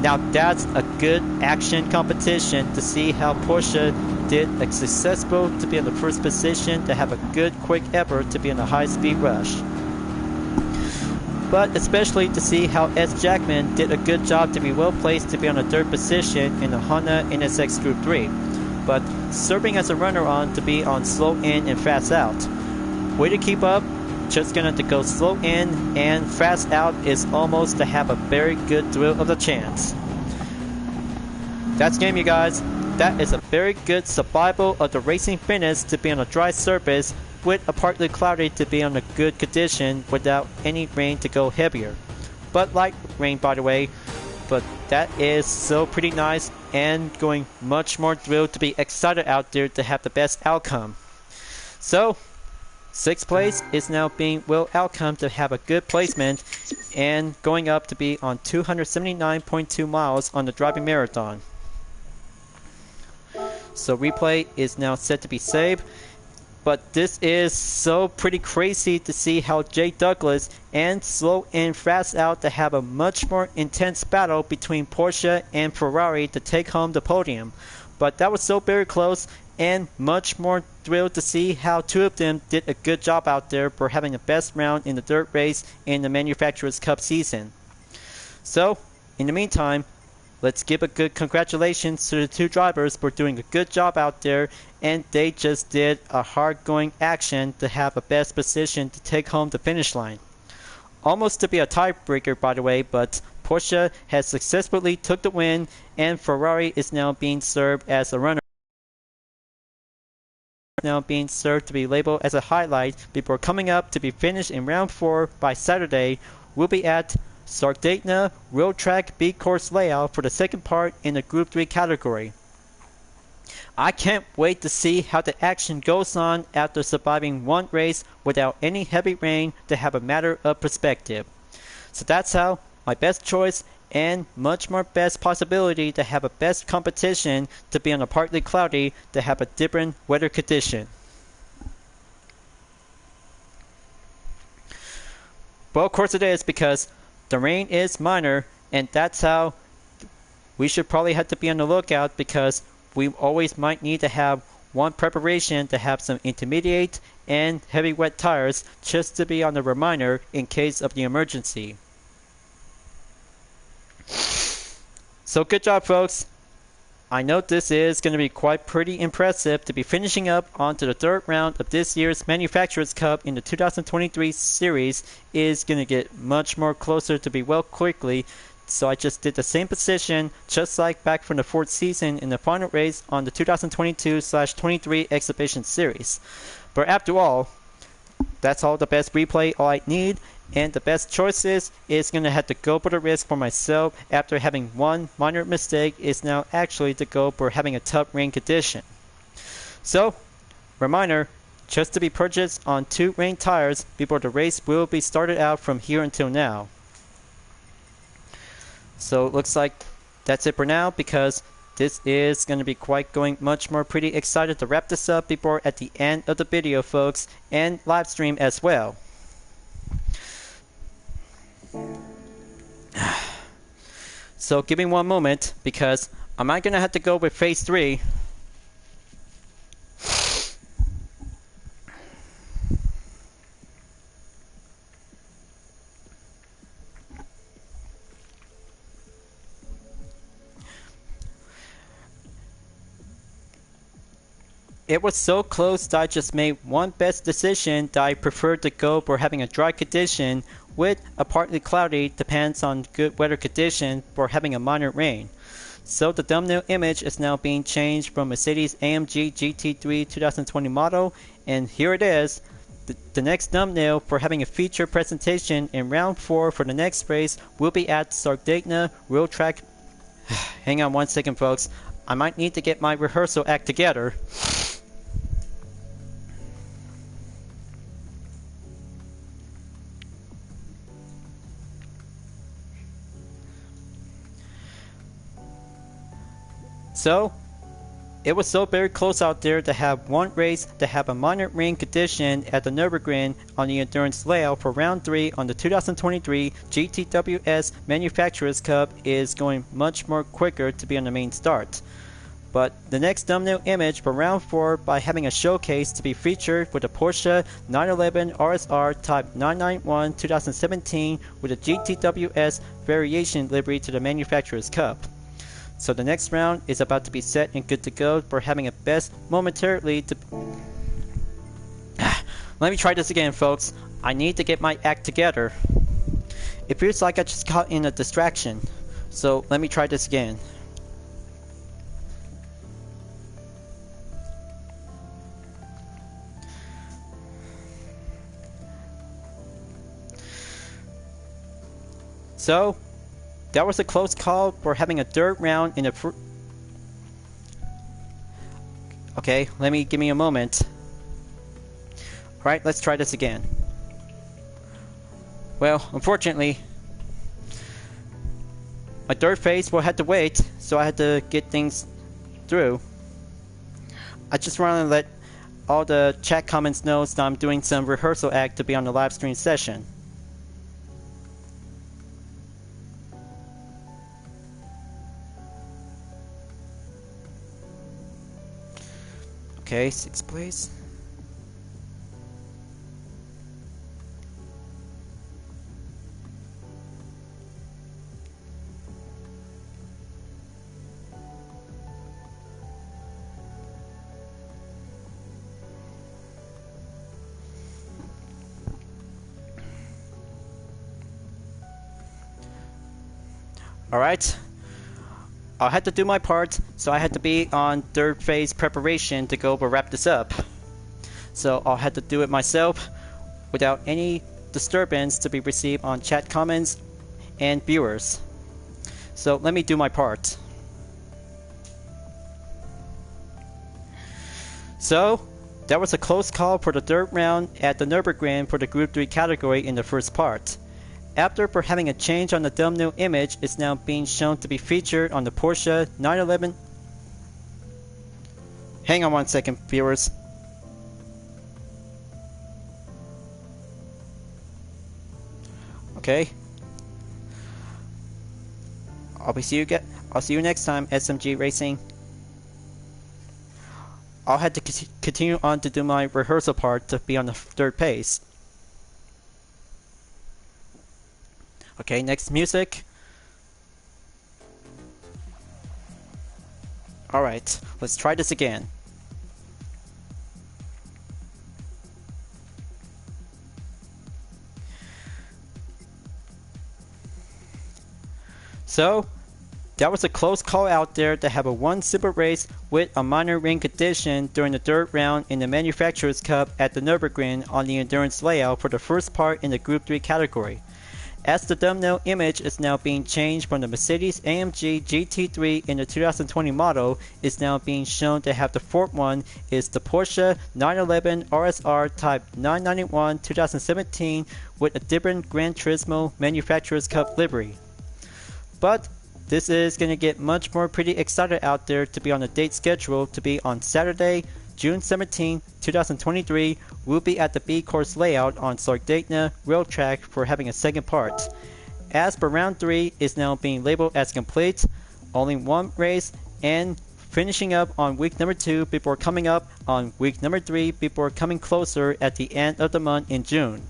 Now that's a good action competition to see how Porsche did a successful to be in the 1st position to have a good quick effort to be in a high speed rush. But especially to see how S. Jackman did a good job to be well placed to be on the 3rd position in the Honda NSX Group 3, but serving as a runner on to be on slow in and fast out. Way to keep up, just gonna have to go slow in and fast out is almost to have a very good thrill of the chance. That's game, you guys. That is a very good survival of the racing finish to be on a dry surface with a partly cloudy to be on a good condition without any rain to go heavier. But light rain, by the way. But that is so pretty nice and going much more thrilled to be excited out there to have the best outcome. So 6th place is now being Will outcome to have a good placement and going up to be on 279.2 miles on the driving marathon. So replay is now set to be saved. But this is so pretty crazy to see how Jay Douglas and slow in fast out to have a much more intense battle between Porsche and Ferrari to take home the podium. But that was so very close and much more thrilled to see how two of them did a good job out there for having the best round in the dirt race in the Manufacturers Cup season. So, in the meantime, let's give a good congratulations to the two drivers for doing a good job out there, and they just did a hard-going action to have a best position to take home the finish line. Almost to be a tiebreaker, by the way, but Porsche has successfully took the win, and Ferrari is now being served as a runner. Now being served to be labeled as a highlight before coming up to be finished in round 4 by Saturday. We'll be at Sardinia Road Track B course layout for the second part in the Group 3 category. I can't wait to see how the action goes on after surviving one race without any heavy rain to have a matter of perspective. So that's how my best choice and much more best possibility to have a best competition to be on a partly cloudy to have a different weather condition. Well, of course it is, because the rain is minor, and that's how we should probably have to be on the lookout, because we always might need to have one preparation to have some intermediate and heavy wet tires just to be on the reminder in case of the emergency. So good job, folks. I know this is going to be quite pretty impressive to be finishing up onto the third round of this year's Manufacturers Cup in the 2023 series is going to get much more closer to be well quickly. So I just did the same position just like back from the fourth season in the final race on the 2022/23 exhibition series. But after all, that's all the best replay all I need, and the best choices is going to have to go for the risk for myself after having one minor mistake is now actually to go for having a tough rain condition. So, reminder, just to be purchased on 2 rain tires before the race will be started out from here until now. So it looks like that's it for now, because this is going to be quite going much more pretty excited to wrap this up before at the end of the video, folks, and live stream as well. So give me one moment, because I might gonna have to go with phase 3. It was so close that I just made one best decision that I preferred to go for having a dry condition with a partly cloudy, depends on good weather condition for having a minor rain. So the thumbnail image is now being changed from Mercedes-AMG GT3 2020 model, and here it is. The next thumbnail for having a feature presentation in round 4 for the next race will be at Sardinia Road Track. Hang on one second, folks. I might need to get my rehearsal act together. So, it was so very close out there to have one race to have a minor rain condition at the Nurburgring on the endurance layout for round 3 on the 2023 GTWS Manufacturers Cup is going much more quicker to be on the main start. But the next thumbnail image for round 4 by having a showcase to be featured with a Porsche 911 RSR Type 991 2017 with a GTWS variation livery to the Manufacturers Cup. So the next round is about to be set and good to go for having a best momentarily to Let me try this again, folks. I need to get my act together. It feels like I just caught in a distraction. So let me try this again. So, that was a close call for having a third round in the Okay, give me a moment. Alright, let's try this again. Well, unfortunately, my third phase will have to wait, so I had to get things through. I just want to let all the chat comments know that I'm doing some rehearsal act to be on the live stream session. Okay, 6th place. Alright, I had to do my part, so I had to be on third phase preparation to go over wrap this up. So I'll have to do it myself without any disturbance to be received on chat comments and viewers. So let me do my part. So that was a close call for the third round at the Nurburgring for the Group 3 category in the first part. After for having a change on the thumbnail image, is now being shown to be featured on the Porsche 911. Hang on one second, viewers. Okay. I'll see you next time, SMG Racing. I'll have to continue on to do my rehearsal part to be on the third pace. Okay, next music. Alright, let's try this again. So, that was a close call out there to have a one super race with a minor ring condition during the third round in the Manufacturers Cup at the Nürburgring on the endurance layout for the first part in the Group 3 category. As the thumbnail image is now being changed from the Mercedes-AMG GT3 in the 2020 model, is now being shown to have the fourth one is the Porsche 911 RSR Type 991 2017 with a different Gran Turismo Manufacturers Cup livery. But this is going to get much more pretty excited out there to be on the date schedule to be on Saturday, June 17, 2023, will be at the B course layout on Sardinia Railtrack for having a second part. As per round 3 is now being labeled as complete, only one race and finishing up on week number 2 before coming up on week number 3 before coming closer at the end of the month in June.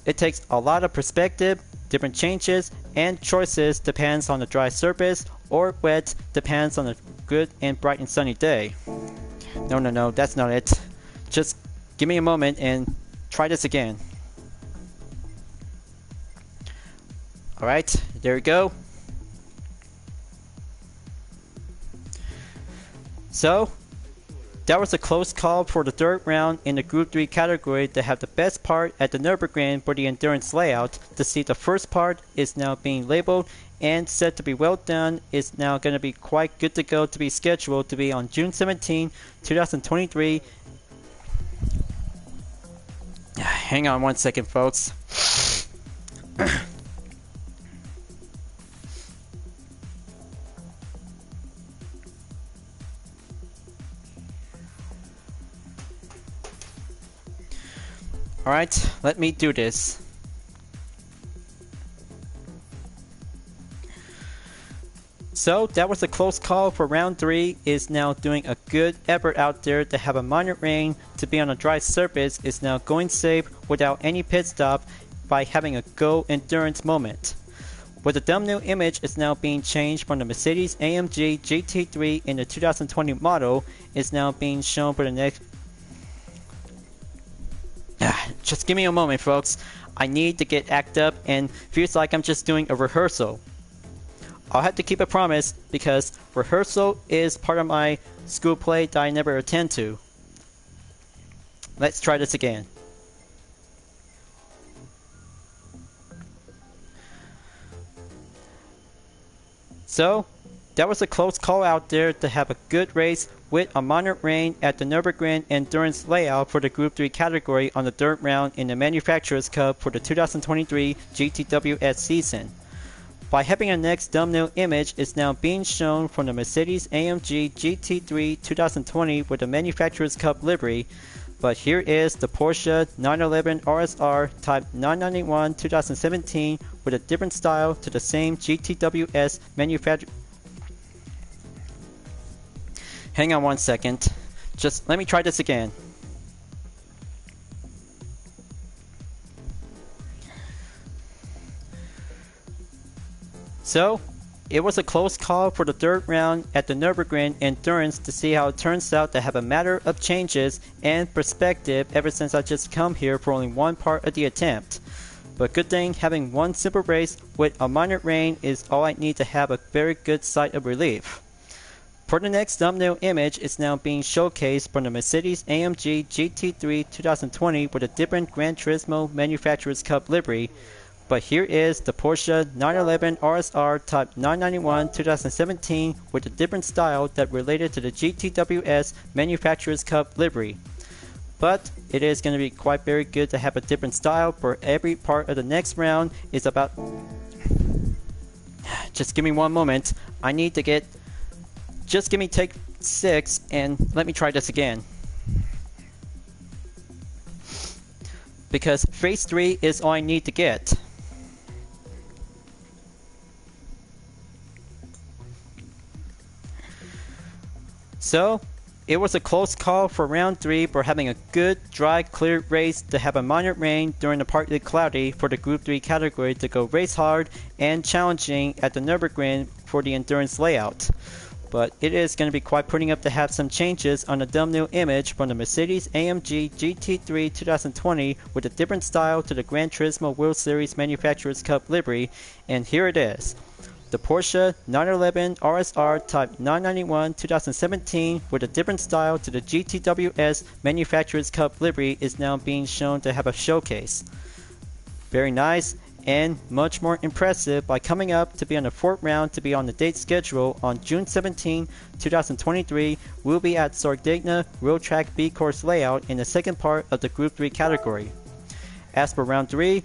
It takes a lot of perspective, different changes, and choices depends on the dry surface or wet depends on a good and bright and sunny day. No, that's not it. Just give me a moment and try this again. Alright, there we go. So, that was a close call for the third round in the Group 3 category to have the best part at the Nürburgring for the endurance layout. To see the first part is now being labeled and said to be well done, is now going to be quite good to go to be scheduled to be on June 17, 2023. Hang on one second, folks. Alright, let me do this. So that was a close call for round 3, is now doing a good effort out there to have a minor rain to be on a dry surface, is now going safe without any pit stop by having a go endurance moment. With the thumbnail image is now being changed from the Mercedes-AMG GT3 in the 2020 model, is now being shown for the next. Just give me a moment, folks. I need to get act up and feels like I'm just doing a rehearsal. I'll have to keep a promise because rehearsal is part of my school play that I never attend to. Let's try this again. So, that was a close call out there to have a good race with a minor rain at the Nurburgring Endurance layout for the Group 3 category on the third round in the Manufacturers Cup for the 2023 GTWS season. By having a next thumbnail image is now being shown from the Mercedes-AMG GT3 2020 with the Manufacturers Cup livery, but here is the Porsche 911 RSR Type 991 2017 with a different style to the same GTWS manufacturer. Hang on one second. Just let me try this again. So, it was a close call for the third round at the Nurburgring Endurance to see how it turns out to have a matter of changes and perspective ever since I just come here for only one part of the attempt. But good thing having one simple race with a minor rain is all I need to have a very good sight of relief. For the next thumbnail image is now being showcased from the Mercedes-AMG GT3 2020 with a different Gran Turismo Manufacturers Cup livery, but here is the Porsche 911 RSR Type 991 2017 with a different style that related to the GTWS Manufacturers Cup livery. But it is going to be quite very good to have a different style for every part of the next round is about... Just give me one moment. I need to get... Just give me take 6 and let me try this again. Because phase 3 is all I need to get. So, it was a close call for round 3 for having a good, dry, clear race to have a minor rain during the partly cloudy for the Group 3 category to go race hard and challenging at the Nurburgring for the endurance layout. But it is going to be quite putting up to have some changes on the thumbnail image from the Mercedes-AMG GT3 2020 with a different style to the Gran Turismo World Series Manufacturers Cup livery, and here it is. The Porsche 911 RSR Type 991 2017 with a different style to the GTWS Manufacturers Cup livery is now being shown to have a showcase. Very nice and much more impressive by coming up to be on the 4th round to be on the date schedule on June 17, 2023. We'll be at Sardinia Road Track B course layout in the second part of the Group 3 category. As for round 3,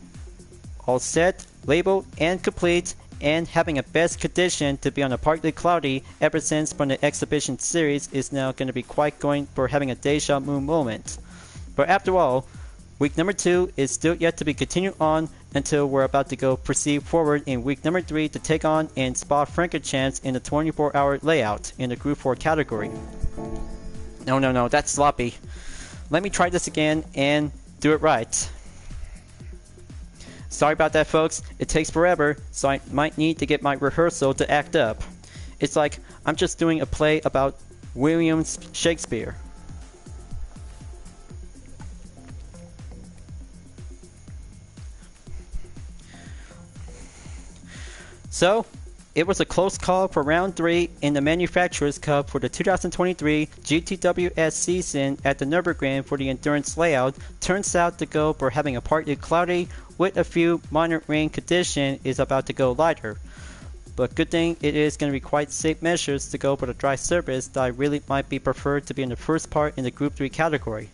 all set, labeled, and complete, and having a best condition to be on a partly cloudy ever since from the exhibition series is now going to be quite going for having a deja vu moment. But after all, week number 2 is still yet to be continued on until we're about to go proceed forward in week number 3 to take on and spot Frankenchance in the 24-hour layout in the Group 4 category. No, that's sloppy. Let me try this again and do it right. Sorry about that, folks. It takes forever, so I might need to get my rehearsal to act up. It's like I'm just doing a play about William Shakespeare. So, it was a close call for round 3 in the Manufacturers Cup for the 2023 GTWS season at the Nurburgring for the endurance layout. Turns out to go for having a partly cloudy with a few minor rain condition is about to go lighter. But good thing it is going to be quite safe measures to go for the dry surface that I really might be preferred to be in the first part in the Group 3 category.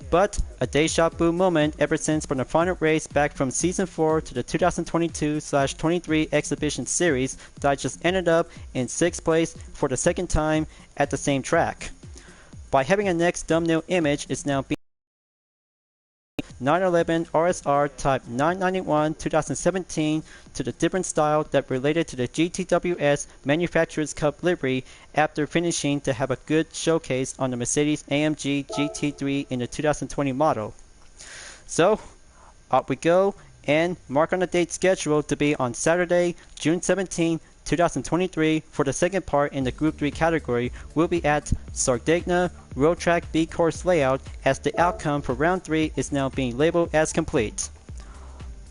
But a deja vu moment ever since from the final race back from Season 4 to the 2022/23 exhibition series that I just ended up in 6th place for the second time at the same track. By having a next thumbnail image is now being 911 RSR Type 991 2017 to the different style that related to the GTWS Manufacturers Cup livery after finishing to have a good showcase on the Mercedes-AMG GT3 in the 2020 model. So, up we go and mark on the date scheduled to be on Saturday, June 17, 2023 for the second part in the Group 3 category will be at Sardegna Road Track B course layout, as the outcome for round 3 is now being labeled as complete.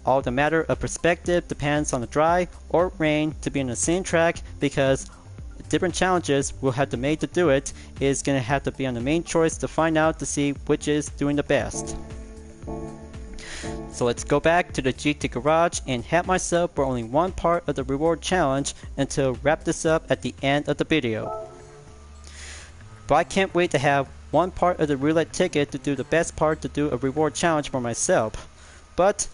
All the matter of perspective depends on the dry or rain to be on the same track, because different challenges we'll have to make to do it is going to have to be on the main choice to find out to see which is doing the best. So let's go back to the GT garage and have myself for only one part of the reward challenge until wrap this up at the end of the video. But I can't wait to have one part of the roulette ticket to do the best part to do a reward challenge for myself. But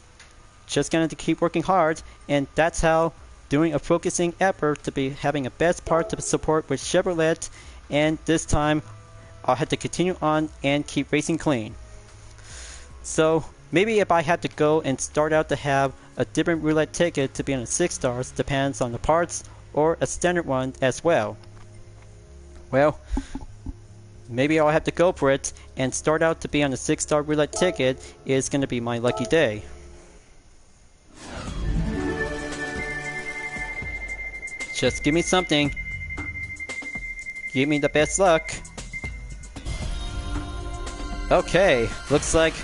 just gonna keep working hard, and that's how doing a focusing effort to be having a best part to support with Chevrolet, and this time I'll have to continue on and keep racing clean. So maybe if I had to go and start out to have a different roulette ticket to be on a 6 stars, depends on the parts, or a standard one as well. Well, maybe I'll have to go for it and start out to be on a 6-star roulette ticket is going to be my lucky day. Just give me something. Give me the best luck. Okay, looks like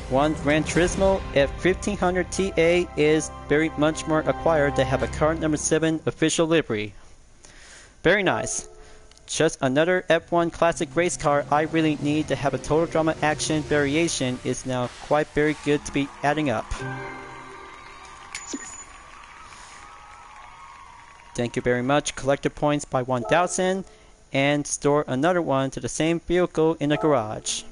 one Gran Turismo F1500 TA is very much more required to have a car number 7 official livery. Very nice. Just another F1 classic race car I really need to have a total drama action variation is now quite very good to be adding up. Thank you very much. Collector points by 1,000 and store another one to the same vehicle in the garage.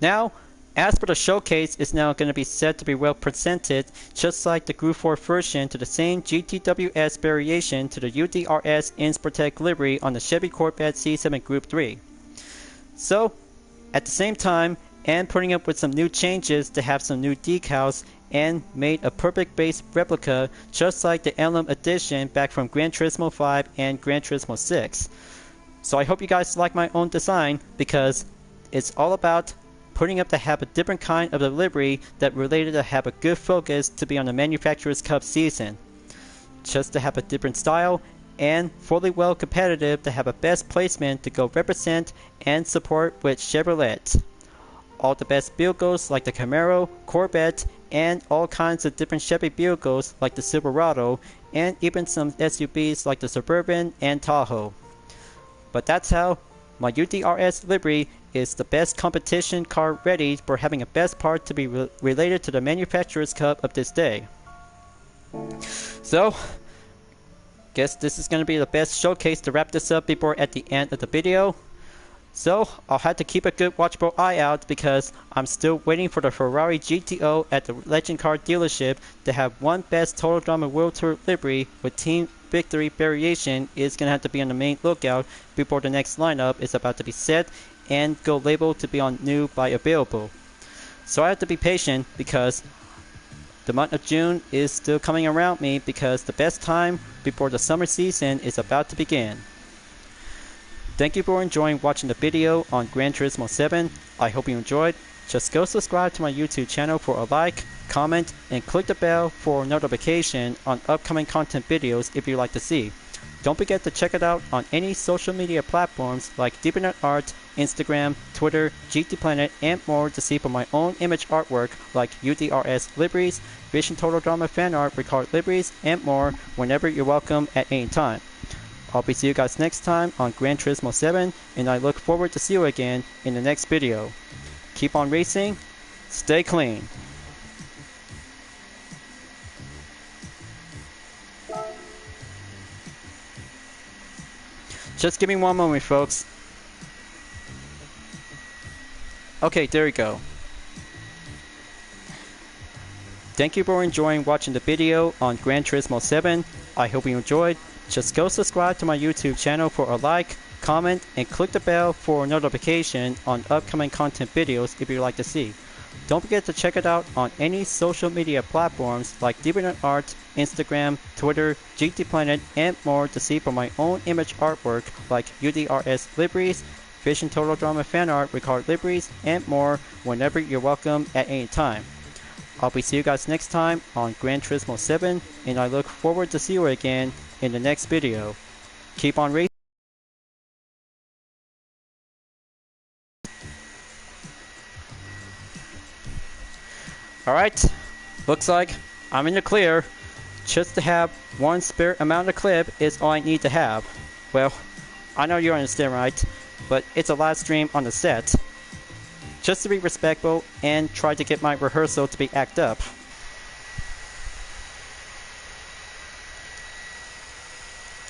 Now, as for the showcase, is now going to be set to be well presented, just like the Gr.4 version, to the same GTWS variation to the UDRS Insportec livery on the Chevy Corvette C7 Group 3. So, at the same time, and putting up with some new changes to have some new decals, and made a perfect base replica just like the Emblem edition back from Gran Turismo 5 and Gran Turismo 6. So I hope you guys like my own design, because it's all about putting up to have a different kind of delivery that related to have a good focus to be on the Manufacturers Cup season. Just to have a different style and fully well competitive to have a best placement to go represent and support with Chevrolet. All the best vehicles like the Camaro, Corvette, and all kinds of different Chevy vehicles like the Silverado, and even some SUVs like the Suburban and Tahoe. But that's how my UDRS livery is the best competition car ready for having a best part to be related to the Manufacturers Cup of this day. So, guess this is going to be the best showcase to wrap this up before at the end of the video. So, I'll have to keep a good watchful eye out, because I'm still waiting for the Ferrari GTO at the Legend Car dealership to have one best Total Drama World Tour livery with Team Victory variation is going to have to be on the main lookout before the next lineup is about to be set and go labeled to be on new by available. So I have to be patient, because the month of June is still coming around me, because the best time before the summer season is about to begin. Thank you for enjoying watching the video on Gran Turismo 7. I hope you enjoyed. Just go subscribe to my YouTube channel for a like, comment, and click the bell for notification on upcoming content videos if you'd like to see. Don't forget to check it out on any social media platforms like DeepNetArt, Instagram, Twitter, GT Planet, and more to see for my own image artwork like UDRS liveries, Vision Total Drama fan art, Ricard liveries, and more whenever you're welcome at any time. I'll be see you guys next time on Gran Turismo 7, and I look forward to see you again in the next video. Keep on racing, stay clean. Just give me one moment, folks. Okay, there we go. Thank you for enjoying watching the video on Gran Turismo 7. I hope you enjoyed. Just go subscribe to my YouTube channel for a like, comment, and click the bell for notification on upcoming content videos if you'd like to see. Don't forget to check it out on any social media platforms like DeepNetArt, Instagram, Twitter, GT Planet, and more to see for my own image artwork like UDRS liveries, Vision Total Drama fan art, Ricard liveries, and more whenever you're welcome at any time. I'll be see you guys next time on Gran Turismo 7, and I look forward to see you again in the next video. Keep on racing. Alright, looks like I'm in the clear. Just to have one spare amount of clip is all I need to have. Well, I know you understand, right? But it's a live stream on the set. Just to be respectful and try to get my rehearsal to be act up.